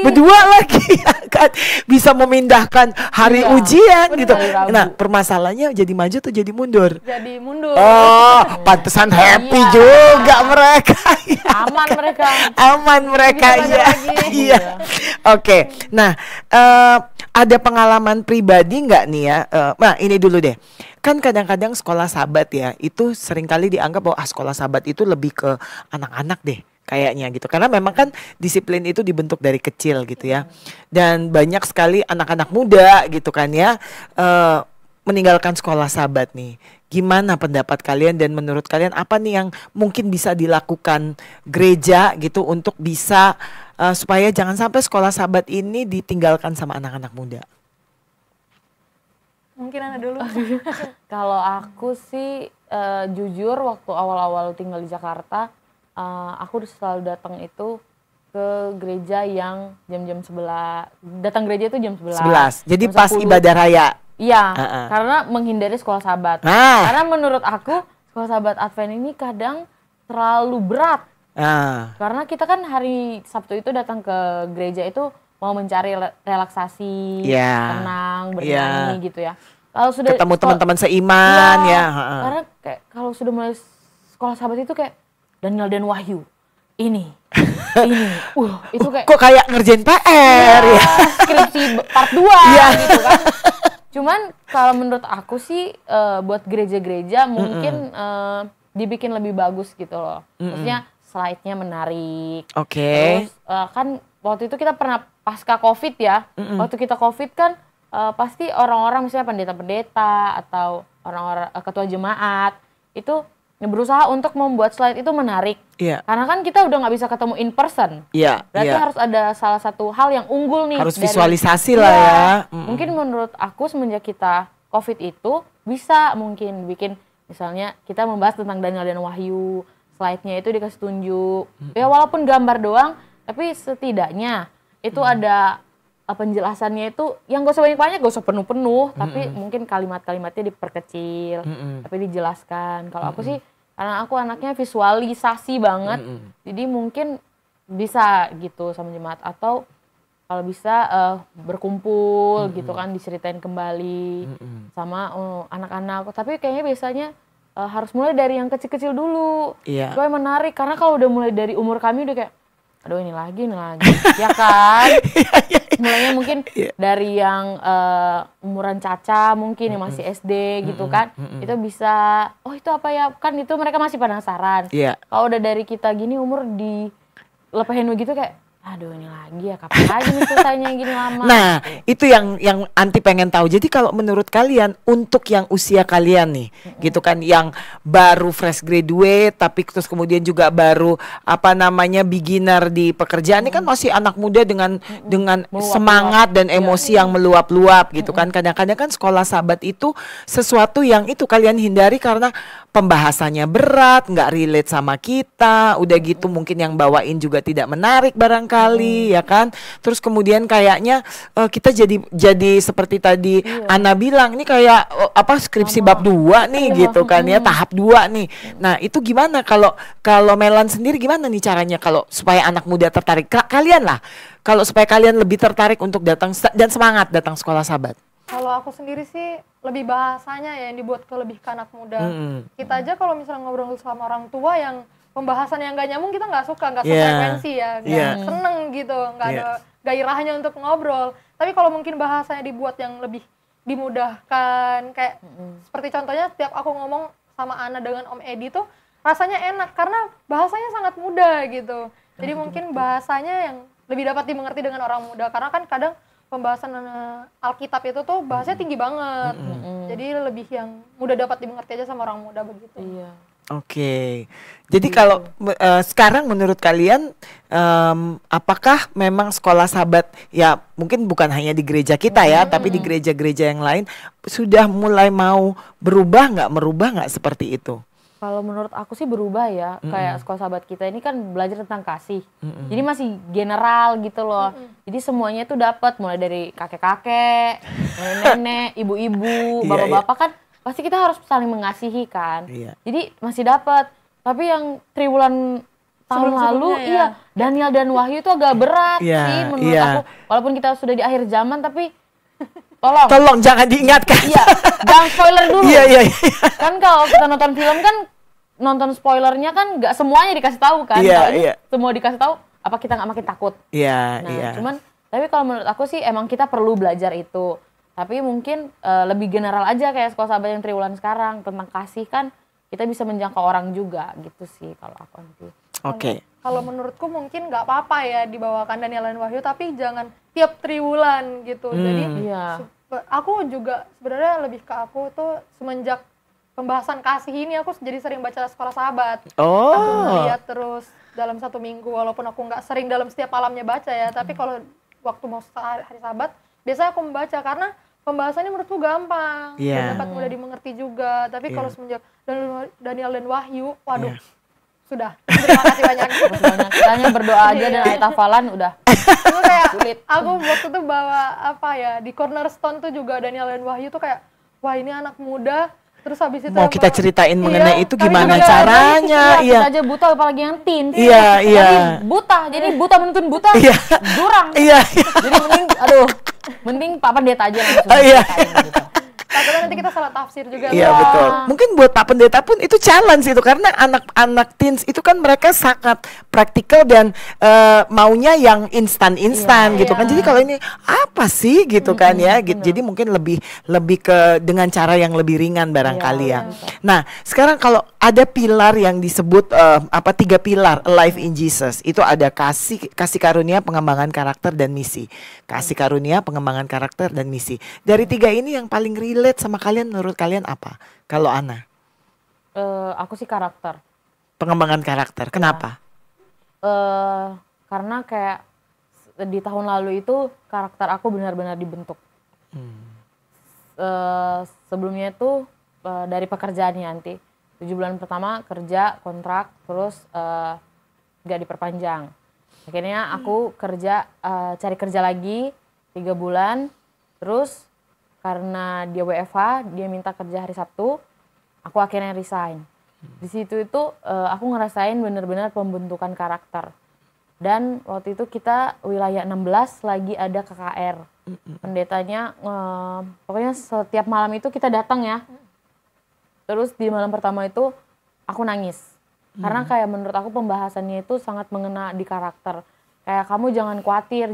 A: Berdua lagi ya kan. Bisa memindahkan hari ujian gitu. Nah, permasalahannya jadi maju atau jadi mundur?
B: Jadi mundur.
A: Oh, pantesan happy juga mereka. Aman mereka ya. Iya. Oke. Nah, ada pengalaman pribadi nggak nih ya? Nah, ini dulu deh. Kan kadang-kadang sekolah Sabat ya, itu seringkali dianggap bahwa sekolah Sabat itu lebih ke anak-anak deh kayaknya gitu. Karena memang kan disiplin itu dibentuk dari kecil gitu ya. Dan banyak sekali anak-anak muda gitu kan ya, meninggalkan sekolah Sabat nih. Gimana pendapat kalian, dan menurut kalian apa nih yang mungkin bisa dilakukan gereja gitu untuk bisa supaya jangan sampai sekolah Sabat ini ditinggalkan sama anak-anak muda?
B: Mungkin Ana dulu.
C: Kalau aku sih jujur waktu awal-awal tinggal di Jakarta, aku selalu datang itu ke gereja yang jam-jam 11. Datang gereja itu jam 11.
A: 11. Jadi
C: jam
A: pas
C: 10.
A: ibadah raya.
C: Iya, karena menghindari sekolah sahabat. Karena menurut aku sekolah sahabat Advent ini kadang terlalu berat. Karena kita kan hari Sabtu itu datang ke gereja itu mau mencari relaksasi, tenang, bernyanyi gitu ya. Kalau sudah
A: ketemu teman-teman seiman ya.
C: Karena kayak kalau sudah mulai sekolah sahabat itu kayak Daniel dan Wahyu. Ini. Itu kayak
A: kok kayak ngerjain PR ya.
C: Skripsi part 2 gitu kan. Cuman kalau menurut aku sih buat gereja-gereja mungkin dibikin lebih bagus gitu loh. Maksudnya slide-nya menarik. Terus kan waktu itu kita pernah pasca COVID ya. Waktu kita COVID kan pasti orang-orang misalnya pendeta-pendeta atau orang-orang ketua jemaat itu berusaha untuk membuat slide itu menarik. Karena kan kita udah nggak bisa ketemu in person. Berarti harus ada salah satu hal yang unggul nih.
A: Harus visualisasi lah ya.
C: Mungkin menurut aku semenjak kita COVID itu bisa mungkin bikin misalnya kita membahas tentang Daniel dan Wahyu. Slide-nya itu dikasih tunjuk. Ya walaupun gambar doang, tapi setidaknya itu ada penjelasannya itu yang gak usah banyak-banyak, gak usah penuh-penuh, tapi mungkin kalimat-kalimatnya diperkecil, tapi dijelaskan. Kalau aku sih, karena aku anaknya visualisasi banget, jadi mungkin bisa gitu sama jemaat. Atau kalau bisa berkumpul gitu kan, diceritain kembali sama anak-anak. Tapi kayaknya biasanya harus mulai dari yang kecil-kecil dulu. Gue menarik, karena kalau udah mulai dari umur kami udah kayak, aduh ini lagi, ya kan? Mulainya mungkin dari yang umuran Caca mungkin yang masih SD gitu kan, itu bisa, oh itu apa ya, kan itu mereka masih penasaran. Kalau udah dari kita gini umur dilepahin begitu kayak, aduh ini lagi ya, kapan lagi nih selesainya gini lama.
A: Nah itu yang Anti pengen tahu. Jadi kalau menurut kalian untuk yang usia kalian nih, gitu kan, yang baru fresh graduate tapi terus kemudian juga baru beginner di pekerjaan, ini kan masih anak muda dengan semangat dan emosi yang meluap-luap gitu kan. Kadang-kadang kan sekolah sahabat itu sesuatu yang itu kalian hindari karena pembahasannya berat, nggak relate sama kita, udah gitu mungkin yang bawain juga tidak menarik barangkali, ya kan. Terus kemudian kayaknya kita jadi seperti tadi Ana bilang, ini kayak skripsi bab 2 nih gitu kan ya, tahap 2 nih. Nah itu gimana kalau Melan sendiri, gimana nih caranya kalau supaya anak muda tertarik? Kalian lah, kalau supaya kalian lebih tertarik untuk datang dan semangat datang sekolah sahabat.
B: Kalau aku sendiri sih lebih bahasanya ya yang dibuat lebih ke anak muda. Kita aja kalau misalnya ngobrol sama orang tua yang pembahasan yang gak nyambung, kita nggak suka, nggak sefrekuensi ya, nggak seneng gitu, nggak ada gairahnya untuk ngobrol. Tapi kalau mungkin bahasanya dibuat yang lebih dimudahkan, kayak seperti contohnya setiap aku ngomong sama Ana dengan Om Edi tuh rasanya enak karena bahasanya sangat mudah gitu. Jadi mungkin bahasanya yang lebih dapat dimengerti dengan orang muda, karena kan kadang pembahasan Alkitab itu tuh bahasanya tinggi banget. Jadi lebih yang mudah dapat dimengerti aja sama orang muda begitu.
A: Oke. Jadi kalau sekarang menurut kalian apakah memang sekolah sahabat ya mungkin bukan hanya di gereja kita ya, tapi di gereja-gereja yang lain sudah mulai mau merubah nggak seperti itu?
C: Kalau menurut aku sih berubah ya, kayak sekolah sahabat kita ini kan belajar tentang kasih. Jadi masih general gitu loh. Jadi semuanya tuh dapat, mulai dari kakek-kakek, nenek-nenek, ibu-ibu, bapak-bapak kan pasti kita harus saling mengasihi kan. Jadi masih dapat. Tapi yang triwulan tahun lalu Daniel dan Wahyu itu agak berat sih menurut aku. Walaupun kita sudah di akhir zaman, tapi tolong
A: jangan diingatkan.
C: Jangan spoiler dulu. Kan kalau kita nonton film kan nonton spoilernya kan nggak semuanya dikasih tahu kan. Semua dikasih tahu, apa kita nggak makin takut? Cuman tapi kalau menurut aku sih emang kita perlu belajar itu. Tapi mungkin lebih general aja kayak sekolah sahabat yang triwulan sekarang tentang kasih, kan kita bisa menjangkau orang juga gitu sih kalau aku nanti.
B: Kalau menurutku mungkin nggak apa-apa ya dibawakan Daniel dan Wahyu, tapi jangan tiap triwulan gitu. Jadi aku juga sebenarnya lebih ke aku tuh semenjak pembahasan kasih ini aku jadi sering baca sekolah sahabat. Aku ngeliat terus dalam 1 minggu, walaupun aku nggak sering dalam setiap malamnya baca ya, tapi kalau waktu mau hari sahabat biasanya aku membaca karena pembahasannya menurutku gampang, dapat mudah dimengerti juga. Tapi kalau semenjak Daniel dan Wahyu, waduh, Sudah. Terima kasih banyak.
C: Kita hanya berdoa aja dan ayat hafalan udah.
B: Itu kayak sulit. Aku waktu itu bawa apa ya, di Cornerstone tuh juga Daniel dan Wahyu tuh kayak, wah ini anak muda. Terus habis itu
A: mau kita ceritain mengenai itu gimana caranya.
C: Kita aja buta apalagi yang teen.
A: Iya.
C: Buta, jadi buta menuntun buta. Jurang. Jadi mending Pak Pendeta aja langsung. Gitu.
B: Takutnya nanti kita salah tafsir juga.
A: Iya betul. Mungkin buat Pak Pendeta pun itu challenge itu, karena anak-anak teens itu kan mereka sangat praktikal dan maunya yang instan gitu kan. Jadi kalau ini apa sih gitu kan ya. Jadi mungkin lebih ke dengan cara yang lebih ringan barangkali ya. Nah, sekarang kalau ada pilar yang disebut 3 pilar Life in Jesus. Itu ada kasih karunia, pengembangan karakter dan misi. Kasih karunia, pengembangan karakter dan misi. Dari 3 ini yang paling relate sama kalian, menurut kalian apa? Kalau Ana?
C: Aku sih karakter.
A: Pengembangan karakter. Kenapa?
C: Karena kayak di tahun lalu itu karakter aku benar-benar dibentuk. Sebelumnya itu dari pekerjaannya nanti 7 bulan pertama kerja kontrak, terus gak diperpanjang. Akhirnya aku cari kerja lagi 3 bulan, terus karena dia WFH, dia minta kerja hari Sabtu, aku akhirnya resign. Di situ itu aku ngerasain benar-benar pembentukan karakter. Dan waktu itu kita wilayah 16 lagi ada KKR. Pendetanya pokoknya setiap malam itu kita datang ya. Terus di malam pertama itu aku nangis. Karena kayak menurut aku pembahasannya itu sangat mengena di karakter. Kayak kamu jangan khawatir.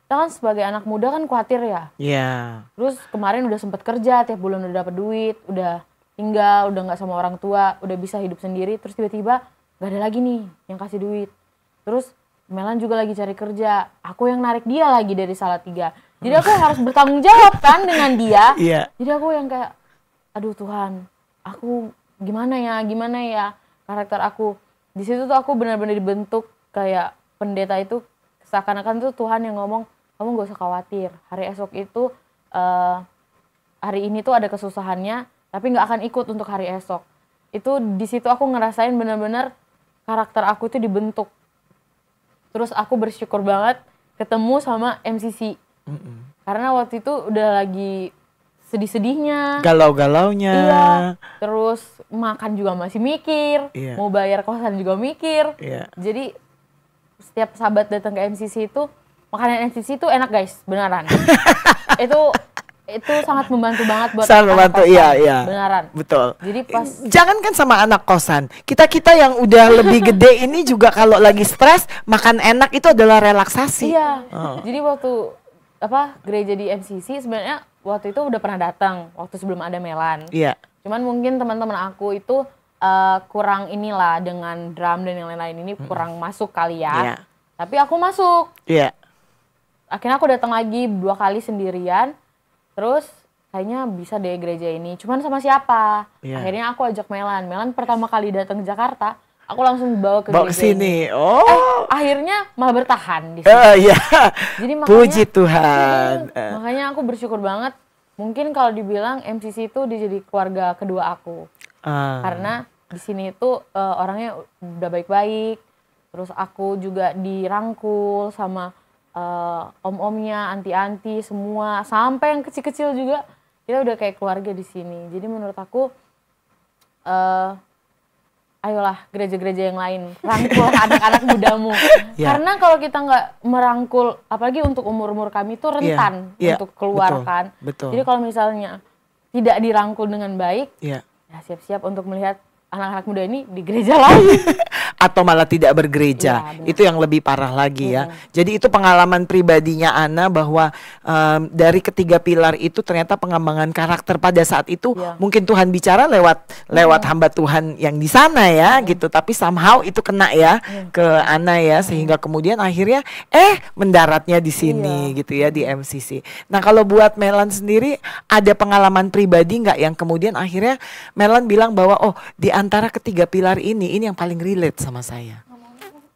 C: Kita kan sebagai anak muda kan khawatir ya.
A: Iya.
C: Terus kemarin udah sempet kerja, tiap bulan udah dapet duit, udah tinggal, udah gak sama orang tua, udah bisa hidup sendiri. Terus tiba-tiba gak ada lagi nih yang kasih duit. Terus Melan juga lagi cari kerja, aku yang narik dia lagi dari Salatiga. Jadi aku harus bertanggung jawab kan dengan dia.
A: Iya.
C: Jadi aku yang kayak, aduh Tuhan, aku gimana ya karakter aku. Di situ tuh aku benar-benar dibentuk kayak pendeta itu, seakan-akan tuh Tuhan yang ngomong, kamu gak usah khawatir. Hari esok itu, hari ini tuh ada kesusahannya, tapi gak akan ikut untuk hari esok. Itu di situ aku ngerasain benar-benar karakter aku itu dibentuk. Terus aku bersyukur banget ketemu sama MCC. Karena waktu itu udah lagi sedih-sedihnya.
A: Galau-galaunya.
C: Iya. Terus makan juga masih mikir.
A: Iya.
C: Mau bayar kosan juga mikir.
A: Iya.
C: Jadi setiap sahabat datang ke MCC itu, makanan MCC itu enak guys, beneran. itu sangat membantu banget buat
A: sangat membantu, iya.
C: Beneran.
A: Betul.
C: Jadi pas
A: jangan kan sama anak kosan, kita yang udah lebih gede ini juga kalau lagi stres makan enak itu adalah relaksasi.
C: Iya. Jadi waktu gereja di MCC sebenarnya waktu itu udah pernah datang waktu sebelum ada Melan.
A: Iya.
C: Cuman mungkin teman-teman aku itu kurang inilah dengan drum dan yang lain-lain ini kurang masuk kali ya.
A: Iya.
C: Tapi aku masuk.
A: Iya.
C: Akhirnya aku datang lagi 2 kali sendirian. Terus kayaknya bisa deh gereja ini. Cuman sama siapa?
A: Yeah.
C: Akhirnya aku ajak Melan. Melan pertama kali datang ke Jakarta, aku langsung bawa ke
A: gereja
C: sini.
A: Oh.
C: Akhirnya malah bertahan di sini.
A: Iya.
C: Jadi makanya,
A: puji Tuhan.
C: Makanya aku bersyukur banget. Mungkin kalau dibilang MCC itu dia jadi keluarga kedua aku. Karena di sini itu orangnya udah baik-baik. Terus aku juga dirangkul sama om-omnya, anti-anti semua, sampai yang kecil-kecil juga kita udah kayak keluarga di sini. Jadi menurut aku ayolah gereja-gereja yang lain rangkul anak-anak mudamu. Karena kalau kita nggak merangkul, apalagi untuk umur-umur kami itu rentan untuk keluar kan.
A: Betul.
C: Jadi kalau misalnya tidak dirangkul dengan baik,
A: ya
C: siap-siap untuk melihat anak-anak muda ini di gereja lain.
A: Atau malah tidak bergereja, itu yang lebih parah lagi ya. Jadi itu pengalaman pribadinya Ana bahwa dari 3 pilar itu ternyata pengembangan karakter pada saat itu mungkin Tuhan bicara lewat hamba Tuhan yang di sana ya gitu. Tapi somehow itu kena ya ke Ana ya, sehingga kemudian akhirnya mendaratnya di sini gitu ya, di MCC. Nah kalau buat Melan sendiri ada pengalaman pribadi nggak yang kemudian akhirnya Melan bilang bahwa di antara 3 pilar ini yang paling relate sama saya.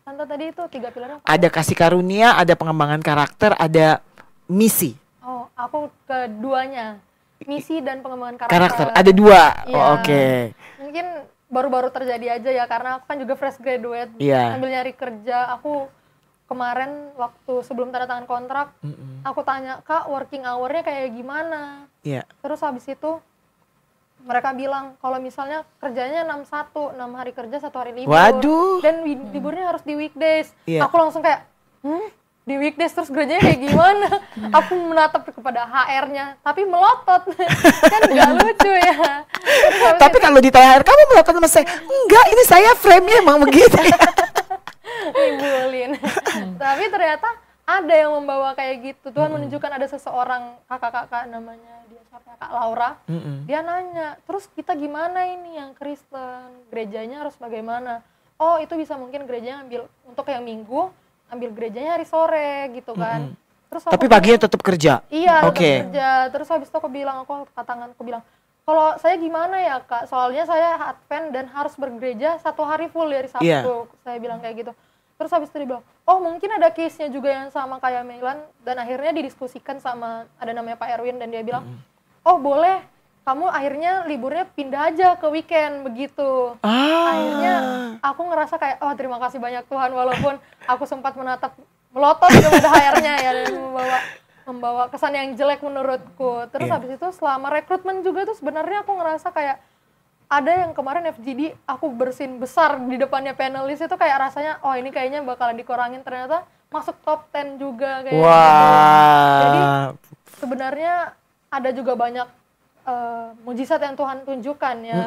B: Tante tadi itu 3 pilar apa?
A: Ada kasih karunia, ada pengembangan karakter, ada misi.
B: Oh, aku keduanya. Misi dan pengembangan karakter.
A: Karakter, ada 2.
B: Ya,
A: Oke.
B: Mungkin baru-baru terjadi aja ya, karena aku kan juga fresh graduate, sambil nyari kerja. Aku kemarin waktu sebelum tanda tangan kontrak, aku tanya, Kak, working hour-nya kayak gimana? Terus habis itu mereka bilang kalau misalnya kerjanya 6-1, 6 hari kerja, 1 hari libur.
A: Waduh.
B: Dan liburnya harus di weekdays. Aku langsung kayak, di weekdays terus kerjanya kayak gimana? Aku menatap kepada HR-nya, tapi melotot. Kan gak lucu ya.
A: Tapi kalau ditanya HR, kamu melotot sama saya? Enggak, ini saya frame-nya emang begitu ya.
B: Ngibulin. Tapi ternyata ada yang membawa kayak gitu. Tuhan menunjukkan ada seseorang kakak-kakak, namanya dia siapa, Kak Laura. Dia nanya, terus kita gimana ini yang Kristen, gerejanya harus bagaimana? Oh, itu bisa mungkin gerejanya ambil untuk yang minggu, ambil gerejanya hari sore gitu kan. Terus
A: tapi paginya tetap kerja?
B: Iya, tetap kerja. Terus habis itu aku bilang, aku bilang, kalau saya gimana ya Kak, soalnya saya Advent dan harus bergereja 1 hari full dari Sabtu. Saya bilang kayak gitu. Terus habis itu dia bilang, oh mungkin ada case-nya juga yang sama kayak Melan. Dan akhirnya didiskusikan sama, ada namanya Pak Erwin, dan dia bilang, oh boleh, kamu akhirnya liburnya pindah aja ke weekend, begitu. Akhirnya aku ngerasa kayak, oh terima kasih banyak Tuhan, walaupun aku sempat melotot kepada HR-nya ya, dan membawa kesan yang jelek menurutku. Terus habis itu selama rekrutmen juga tuh sebenarnya aku ngerasa kayak, ada yang kemarin FGD aku bersin besar di depannya panelis, itu kayak rasanya, oh ini kayaknya bakalan dikurangin, ternyata masuk top 10 juga kayak gitu. Jadi sebenarnya ada juga banyak mujizat yang Tuhan tunjukkan ya.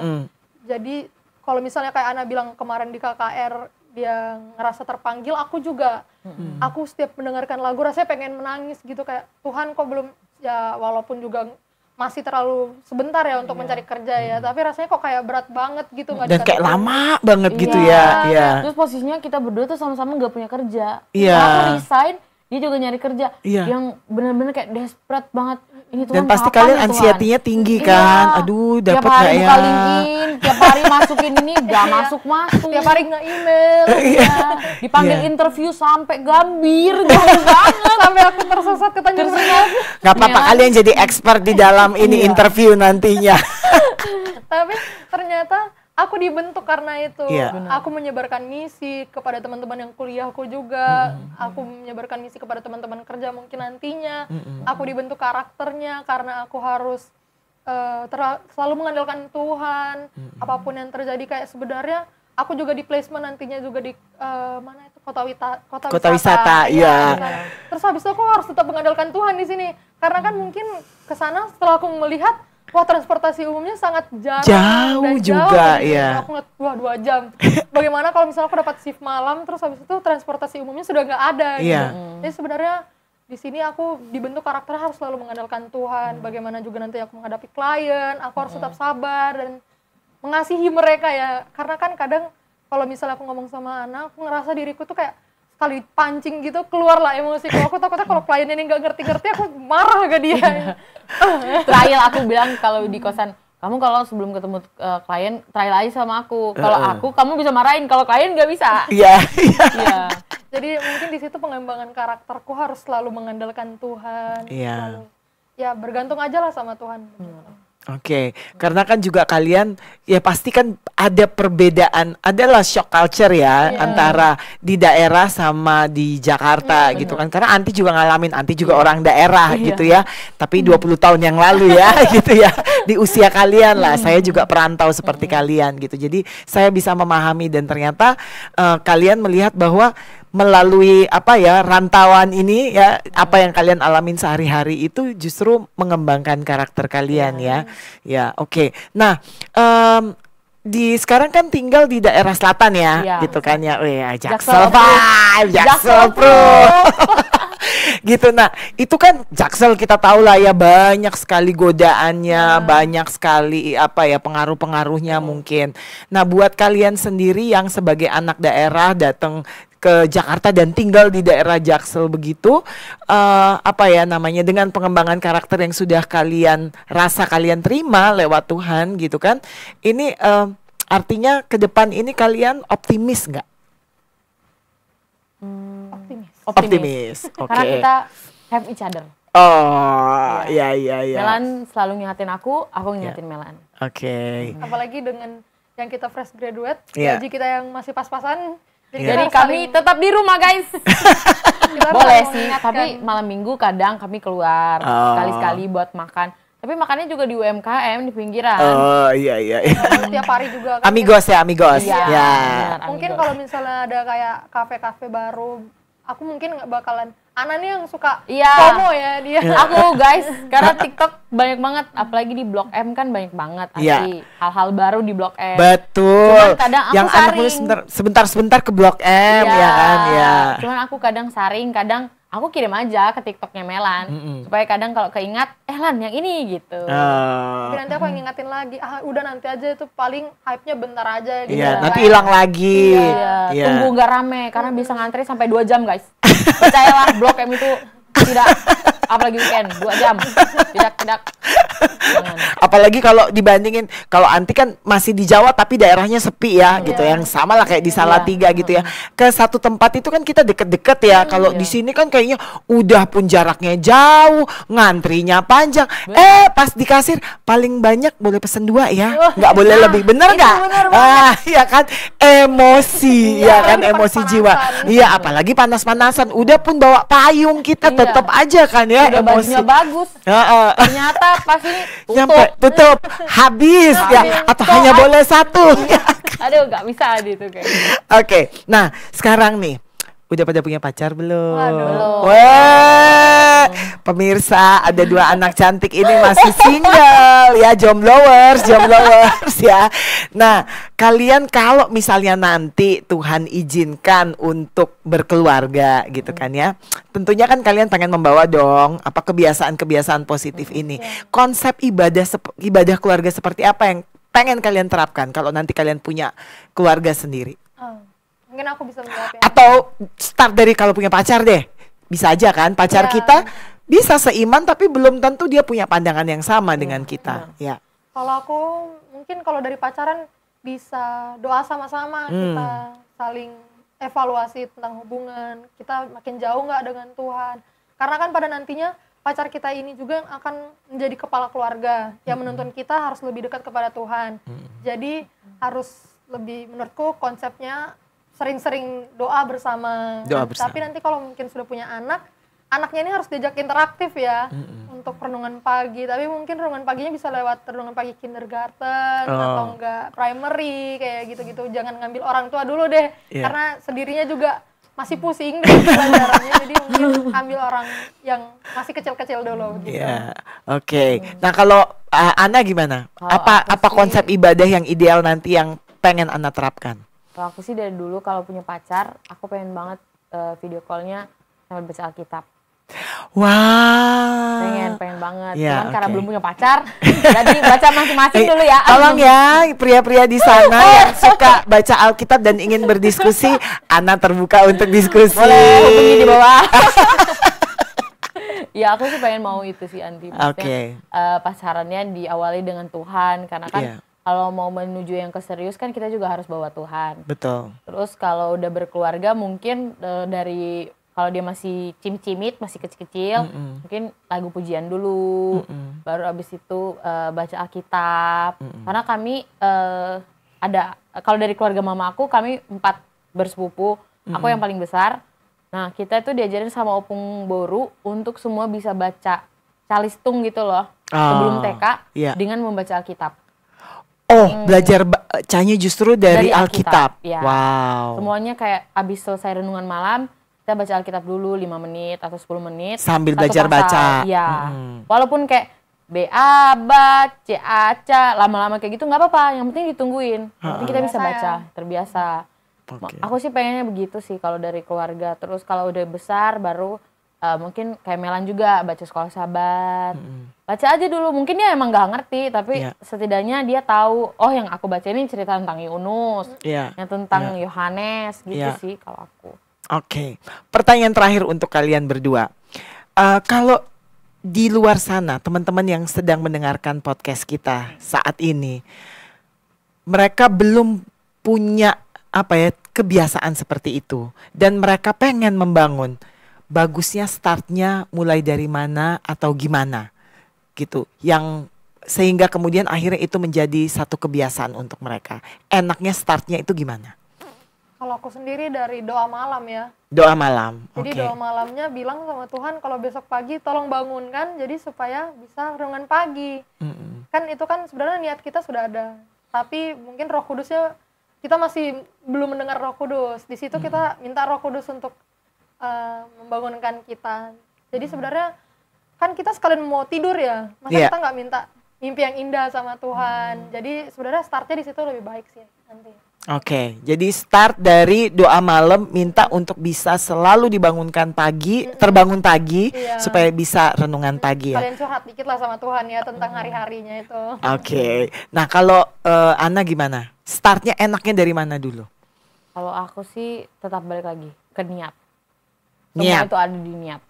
B: Jadi kalau misalnya kayak Ana bilang kemarin di KKR dia ngerasa terpanggil, aku juga. Aku setiap mendengarkan lagu rasanya pengen menangis gitu, kayak Tuhan kok belum, ya walaupun juga masih terlalu sebentar ya untuk mencari kerja ya, tapi rasanya kok kayak berat banget gitu.
A: Dan kayak lama banget gitu ya.
C: Terus posisinya kita berdua tuh sama-sama gak punya kerja.
A: Aku
C: resign, dia juga nyari kerja. Yang benar-benar kayak desperate banget. Ini Tuhan,
A: dan pasti kalian anxiety-nya tinggi kan. Aduh, dapat gak ya?
C: Tiap hari buka LinkedIn, tiap hari masukin ini gak masuk-masuk.
B: Tiap hari nge-email.
C: Dipanggil interview sampai gambir banget.
B: Sampai aku tersesat ke Tanjung Priok.
A: Gak apa-apa, kalian jadi expert di dalam ini interview nantinya.
B: Tapi ternyata aku dibentuk karena itu. Aku menyebarkan misi kepada teman-teman yang kuliahku juga. Aku menyebarkan misi kepada teman-teman kerja mungkin nantinya. Aku dibentuk karakternya karena aku harus selalu mengandalkan Tuhan. Apapun yang terjadi, kayak sebenarnya aku juga di placement nantinya juga di mana itu, kota wisata. Terus habis itu aku harus tetap mengandalkan Tuhan di sini. Karena kan mungkin ke sana setelah aku melihat, wah transportasi umumnya sangat
A: jauh juga ya.
B: Aku ngeliat, wah 2 jam. Bagaimana kalau misalnya aku dapat shift malam, terus habis itu transportasi umumnya sudah nggak ada gitu. Jadi sebenarnya di sini aku dibentuk karakternya harus selalu mengandalkan Tuhan. Bagaimana juga nanti aku menghadapi klien, aku harus tetap sabar dan mengasihi mereka ya. Karena kan kadang kalau misalnya aku ngomong sama anak, aku ngerasa diriku tuh kayak sekali pancing gitu keluarlah emosiku. Aku takutnya kalau kliennya ini nggak ngerti-ngerti, aku marah ke dia.
C: Trial aku bilang kalau di kosan, kamu kalau sebelum ketemu klien trial aja sama aku. Kalau kamu bisa marahin, kalau klien nggak bisa. Jadi mungkin di situ pengembangan karakterku harus selalu mengandalkan Tuhan. Selalu, ya bergantung aja lah sama Tuhan.
A: Oke, karena kan juga kalian ya pasti kan ada perbedaan, adalah shock culture ya antara di daerah sama di Jakarta gitu kan. Karena Anti juga ngalamin, Anti juga orang daerah gitu ya. Tapi 20 tahun yang lalu ya gitu ya. Di usia kalian lah, saya juga perantau seperti kalian gitu. Jadi saya bisa memahami, dan ternyata kalian melihat bahwa melalui apa ya, rantauan ini ya, apa yang kalian alamin sehari-hari itu justru mengembangkan karakter kalian ya. Oke. Nah, sekarang kan tinggal di daerah selatan ya, gitu kan ya. Jaksel vibe, Jaksel Pro. Gitu. Nah, itu kan Jaksel kita tahu lah ya, banyak sekali godaannya, banyak sekali apa ya, pengaruh-pengaruhnya mungkin. Nah, buat kalian sendiri yang sebagai anak daerah datang ke Jakarta dan tinggal di daerah Jaksel begitu, apa ya namanya, dengan pengembangan karakter yang sudah kalian rasa kalian terima lewat Tuhan gitu kan, ini artinya ke depan ini kalian optimis nggak? Optimis. Oke.
C: Karena kita have each other.
A: Oh, iya.
C: Melan selalu ngingetin aku ngingetin Melan.
A: Oke.
B: Apalagi dengan yang kita fresh graduate, gaji kita yang masih pas-pasan.
C: Jadi kami tetap di rumah guys. Boleh sih, tapi malam minggu kadang kami keluar sekali-sekali buat makan. Tapi makannya juga di UMKM di pinggiran.
A: Oh iya.
B: Tiap hari juga kan.
A: Amigos ya.
B: Ya. Mungkin kalau misalnya ada kayak kafe-kafe baru, aku mungkin nggak bakalan. Ana nih yang suka FOMO ya dia.
C: Aku guys, karena TikTok banyak banget, apalagi di Blok M kan banyak banget hal-hal baru di Blok M.
A: Betul.
C: Cuman kadang aku
A: yang
C: saring.
A: Sebentar ke Blok M ya kan ya.
C: Cuman aku kadang saring, kadang aku kirim aja ke TikToknya Melan supaya kadang kalau keingat, Lan yang ini gitu.
B: Tapi nanti aku yang ngingetin lagi, udah nanti aja itu paling hype-nya bentar aja gitu.
A: Iya, nanti hilang lagi.
C: Tunggu nggak rame karena bisa ngantri sampai 2 jam guys. Percayalah Blok M itu tidak, apalagi weekend 2 jam. Tidak.
A: Apalagi kalau dibandingin, kalau Anti kan masih di Jawa tapi daerahnya sepi ya gitu, yang sama lah kayak di Salatiga gitu ya. Ke satu tempat itu kan kita deket-deket ya. Kalau di sini kan kayaknya udah pun jaraknya jauh, ngantrinya panjang. Pas di kasir paling banyak boleh pesen 2 ya, nggak boleh lebih, bener nggak? Ya kan, emosi ya kan, emosi jiwa. Iya, apalagi panas-panasan, udah pun bawa payung kita tetap aja kan ya,
C: udah
A: emosi.
C: Bajunya bagus. Ternyata pas ini
A: tutup habis ya, atau hanya boleh 1.
C: Aduh, nggak bisa gitu kayak.
A: Oke, nah sekarang nih udah pada punya pacar belum?
C: Belum.
A: Weh, pemirsa, ada 2 anak cantik ini masih single ya, jombloers ya. Nah, kalian kalau misalnya nanti Tuhan izinkan untuk berkeluarga gitu kan ya, tentunya kan kalian pengen membawa dong apa kebiasaan-kebiasaan positif ini. Konsep ibadah keluarga seperti apa yang pengen kalian terapkan kalau nanti kalian punya keluarga sendiri?
B: Mungkin aku bisa menjawab ya.
A: Atau start dari kalau punya pacar deh. Bisa aja kan, pacar kita bisa seiman tapi belum tentu dia punya pandangan yang sama dengan kita. Ya.
B: Kalau aku mungkin kalau dari pacaran bisa doa sama-sama, kita saling evaluasi tentang hubungan, kita makin jauh nggak dengan Tuhan. Karena kan pada nantinya pacar kita ini juga yang akan menjadi kepala keluarga, yang menuntun kita harus lebih dekat kepada Tuhan. Jadi harus lebih, menurutku konsepnya sering-sering doa bersama. Tapi nanti kalau mungkin sudah punya anaknya ini harus diajak interaktif ya, untuk renungan pagi. Tapi mungkin renungan paginya bisa lewat renungan pagi kindergarten atau enggak primary kayak gitu-gitu. Jangan ngambil orang tua dulu deh, karena sendirinya juga masih pusing dengan pelajarannya. Jadi mungkin ambil orang yang masih kecil-kecil dulu. Gitu.
A: Oke. Nah kalau Ana gimana? Apa konsep ibadah yang ideal nanti yang pengen Ana terapkan?
C: Kalau aku sih dari dulu kalau punya pacar, aku pengen banget video call-nya sambil baca Alkitab.
A: Wah.
C: Pengen banget. Cuman karena belum punya pacar, jadi baca masing-masing dulu ya.
A: Tolong ya pria-pria di sana yang suka baca Alkitab dan ingin berdiskusi, Ana terbuka untuk diskusi.
C: Boleh hubungi di bawah. Ya aku sih pengen mau itu sih Anti. Pacarannya diawali dengan Tuhan, karena kan kalau mau menuju yang keserius kan kita juga harus bawa Tuhan.
A: Betul.
C: Terus kalau udah berkeluarga mungkin dari kalau dia masih cimit-cimit, masih kecil-kecil, mungkin lagu pujian dulu, baru abis itu baca Alkitab. Karena kami kalau dari keluarga mama aku, kami 4 bersepupu, aku yang paling besar. Nah kita itu diajarin sama Opung Boru untuk semua bisa baca calistung gitu loh, sebelum TK dengan membaca Alkitab.
A: Belajar bacanya justru dari Alkitab.
C: Ya.
A: Wow.
C: Semuanya kayak abis selesai renungan malam, kita baca Alkitab dulu 5 menit atau 10 menit.
A: Sambil belajar baca.
C: Iya. Walaupun kayak B-A, B-A, C-A, C, lama-lama kayak gitu nggak apa-apa. Yang penting ditungguin. Yang penting kita bisa baca, terbiasa. Aku sih pengennya begitu sih kalau dari keluarga. Terus kalau udah besar baru mungkin kayak Melan juga baca Sekolah Sahabat. Baca aja dulu, mungkin dia emang gak ngerti, tapi setidaknya dia tahu, yang aku baca ini cerita tentang Yunus, yang tentang Yohanes, gitu sih kalau aku.
A: Oke. Pertanyaan terakhir untuk kalian berdua. Kalau di luar sana, teman-teman yang sedang mendengarkan podcast kita saat ini, mereka belum punya kebiasaan seperti itu, dan mereka pengen membangun. Bagusnya startnya mulai dari mana atau gimana gitu, yang sehingga kemudian akhirnya itu menjadi satu kebiasaan untuk mereka. Enaknya startnya itu gimana?
B: Kalau aku sendiri dari doa malam ya.
A: Doa malam.
B: Jadi doa malamnya bilang sama Tuhan kalau besok pagi tolong bangunkan jadi supaya bisa renungan pagi. Kan itu kan sebenarnya niat kita sudah ada. Tapi mungkin Roh Kudusnya kita masih belum mendengar Roh Kudus. Di situ kita minta Roh Kudus untuk membangunkan kita. Jadi sebenarnya kan kita sekalian mau tidur ya. Masa kita nggak minta mimpi yang indah sama Tuhan. Jadi sebenarnya startnya di situ lebih baik sih nanti.
A: Oke, jadi start dari doa malam minta untuk bisa selalu dibangunkan pagi, terbangun pagi supaya bisa renungan pagi ya.
B: Kalian curhat dikit lah sama Tuhan ya tentang hari-harinya itu.
A: Oke, nah kalau Ana gimana? Startnya enaknya dari mana dulu?
C: Kalau aku sih tetap balik lagi ke niat.
A: Niat.
C: Semua itu ada di niat.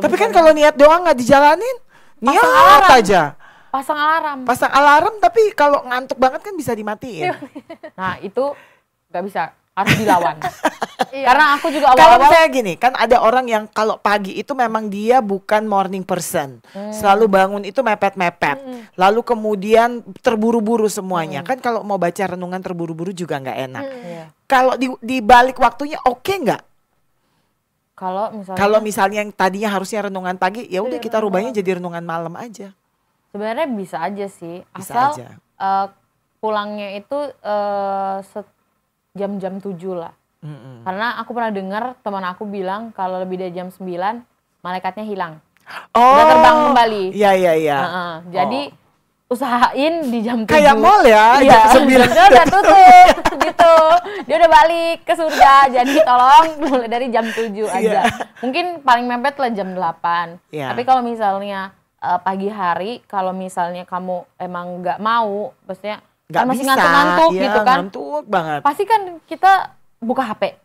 A: Tapi kan kalau niat doang nggak dijalanin, niat aja.
C: Pasang alarm.
A: Pasang alarm tapi kalau ngantuk banget kan bisa dimatiin.
C: Nah itu nggak bisa, harus dilawan. Karena aku juga awal-awal.
A: Kalau misalnya gini, kan ada orang yang kalau pagi itu memang dia bukan morning person. Selalu bangun itu mepet-mepet. Lalu kemudian terburu-buru semuanya. Kan kalau mau baca renungan terburu-buru juga nggak enak. Kalau di balik waktunya oke nggak? Kalau misalnya yang tadinya harusnya renungan pagi, ya udah kita rubahnya jadi renungan malam aja.
C: Sebenarnya bisa aja sih,
A: bisa
C: asal pulangnya itu jam-jam 7 lah. Karena aku pernah dengar teman aku bilang kalau lebih dari jam 9 malaikatnya hilang. Udah terbang kembali.
A: Iya.
C: Jadi usahain di jam 7.
A: Kayak mall ya, jam 9
C: dia udah tutup gitu. Dia udah balik ke surga. Jadi tolong mulai dari jam 7 aja. Mungkin paling mepet lah jam 8. Tapi kalau misalnya pagi hari, kalau misalnya kamu emang nggak mau, maksudnya kan masih ngantuk-ngantuk gitu kan,
A: ngantuk banget.
C: pasti kan kita buka HP.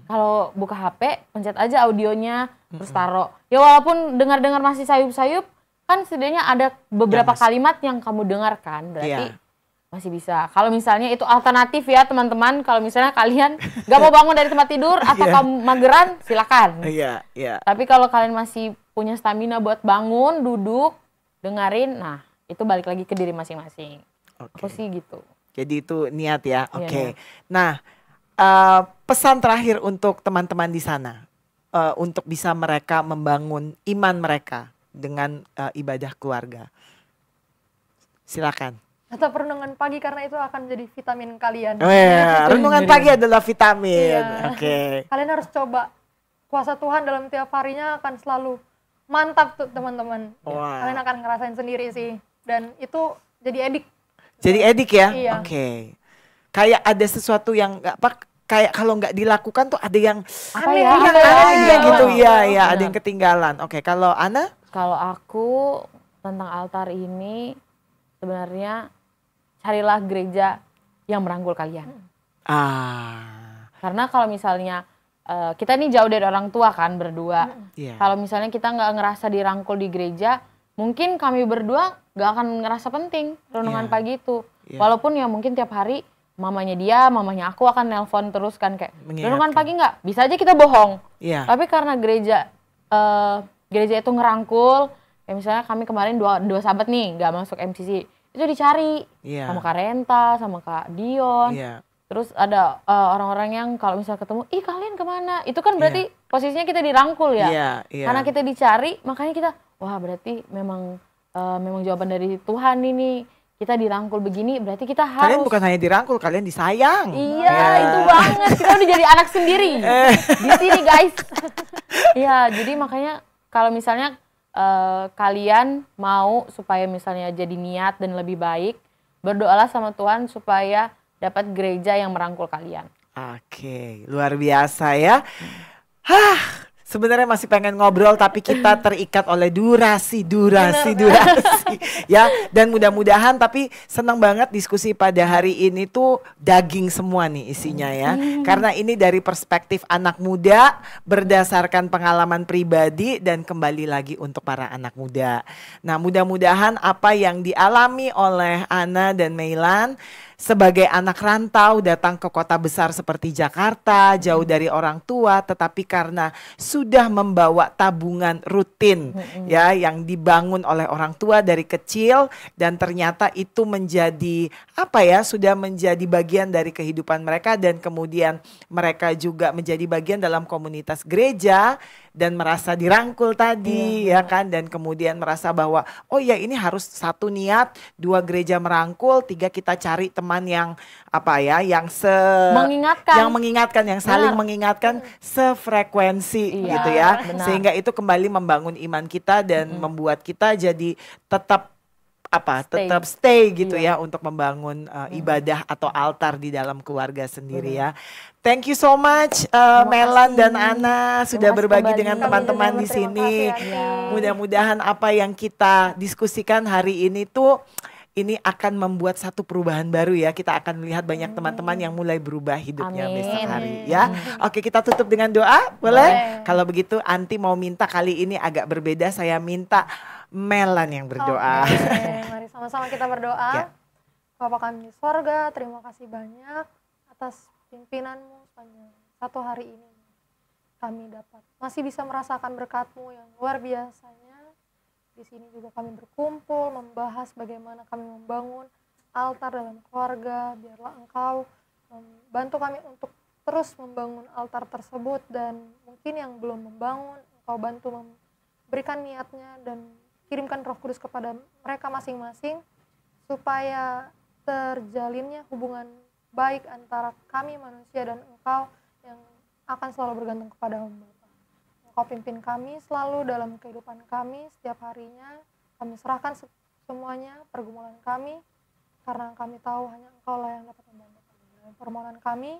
C: Kalau buka HP, pencet aja audionya, terus taruh. Ya walaupun dengar-dengar masih sayup-sayup, kan setidaknya ada beberapa kalimat yang kamu dengarkan, berarti masih bisa. Kalau misalnya itu alternatif ya teman-teman, kalau misalnya kalian nggak mau bangun dari tempat tidur atau kamu mageran, silakan. Tapi kalau kalian masih punya stamina buat bangun, duduk, dengerin, nah itu balik lagi ke diri masing-masing. Aku sih gitu.
A: Jadi itu niat ya, oke. Nah, pesan terakhir untuk teman-teman di sana, untuk bisa mereka membangun iman mereka dengan ibadah keluarga. Silakan.
B: Atau renungan pagi karena itu akan jadi vitamin kalian.
A: Renungan pagi adalah vitamin. Kalian
B: harus coba. Kuasa Tuhan dalam tiap harinya akan selalu mantap tuh teman-teman. Kalian akan ngerasain sendiri sih. Dan itu jadi edik.
A: Jadi edik ya? Oke. Kayak ada sesuatu yang kayak kalau nggak dilakukan tuh ada yang
B: aneh
A: gitu ya, ada yang ketinggalan. Oke, kalau Ana?
C: Kalau aku tentang altar ini sebenarnya carilah gereja yang merangkul kalian. Karena kalau misalnya kita ini jauh dari orang tua kan berdua. Kalau misalnya kita nggak ngerasa dirangkul di gereja, mungkin kami berdua nggak akan ngerasa penting renungan pagi itu. Walaupun ya mungkin tiap hari mamanya aku akan nelpon terus kan kayak renungan pagi nggak? Bisa aja kita bohong. Tapi karena gereja itu ngerangkul, kayak misalnya kami kemarin dua sahabat nih nggak masuk MCC, itu dicari sama Kak Renta, sama Kak Dion. Terus ada orang-orang yang kalau misalnya ketemu, ih kalian kemana? Itu kan berarti posisinya kita dirangkul ya. Karena kita dicari, makanya kita, wah berarti memang jawaban dari Tuhan ini. Kita dirangkul begini, berarti kita harus.
A: Kalian bukan hanya dirangkul, kalian disayang.
C: Iya, itu banget. Kita udah jadi anak sendiri. Di sini guys. Iya, jadi makanya kalau misalnya kalian mau supaya misalnya jadi niat dan lebih baik, berdoalah sama Tuhan supaya dapat gereja yang merangkul kalian.
A: Oke, luar biasa ya. Sebenarnya masih pengen ngobrol tapi kita terikat oleh durasi ya. Dan mudah-mudahan, tapi senang banget diskusi pada hari ini tuh daging semua nih isinya ya. Karena ini dari perspektif anak muda berdasarkan pengalaman pribadi dan kembali lagi untuk para anak muda. Nah, mudah-mudahan apa yang dialami oleh Ana dan Meilan sebagai anak rantau datang ke kota besar seperti Jakarta, jauh dari orang tua, tetapi karena sudah membawa tabungan rutin ya yang dibangun oleh orang tua dari kecil, dan ternyata itu menjadi apa ya, sudah menjadi bagian dari kehidupan mereka, dan kemudian mereka juga menjadi bagian dalam komunitas gereja dan merasa dirangkul tadi ya kan, dan kemudian merasa bahwa oh ya ini harus satu niat, 2 gereja merangkul, 3 kita cari teman yang apa ya, yang mengingatkan, yang saling mengingatkan, sefrekuensi gitu ya, sehingga itu kembali membangun iman kita dan membuat kita jadi tetap stay gitu ya untuk membangun ibadah atau altar di dalam keluarga sendiri ya. Thank you so much Melan dan Ana sudah berbagi dengan teman-teman di sini. Mudah-mudahan apa yang kita diskusikan hari ini tuh ini akan membuat satu perubahan baru ya. Kita akan melihat banyak teman-teman yang mulai berubah hidupnya besok hari ya. Oke, kita tutup dengan doa, boleh? Kalau begitu Anti mau minta kali ini agak berbeda, saya minta Melan yang berdoa.
B: Mari sama-sama kita berdoa. Bapa kami di sorga, terima kasih banyak atas pimpinanmu sepanjang satu hari ini. Kami dapat masih bisa merasakan berkat-Mu yang luar biasanya. Di sini juga kami berkumpul, membahas bagaimana kami membangun altar dalam keluarga. Biarlah Engkau membantu kami untuk terus membangun altar tersebut, dan mungkin yang belum membangun, Engkau bantu memberikan niatnya dan kirimkan Roh Kudus kepada mereka masing-masing, supaya terjalinnya hubungan baik antara kami manusia dan Engkau yang akan selalu bergantung kepada Bapa. Engkau pimpin kami selalu dalam kehidupan kami setiap harinya. Kami serahkan semuanya pergumulan kami, karena kami tahu hanya Engkau lah yang dapat membantu kami. Dalam permohonan kami,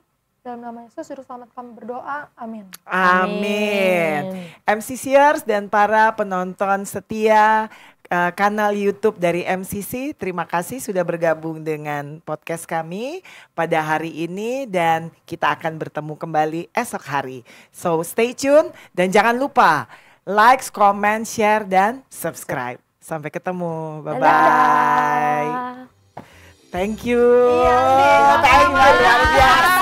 B: dalam nama Yesus Juru Selamat kami berdoa, amin.
A: Amin. MCCers dan para penonton setia kanal YouTube dari MCC, terima kasih sudah bergabung dengan podcast kami pada hari ini, dan kita akan bertemu kembali esok hari. So stay tune dan jangan lupa like, comment, share, dan subscribe. Sampai ketemu, bye-bye. Thank you. Thank you.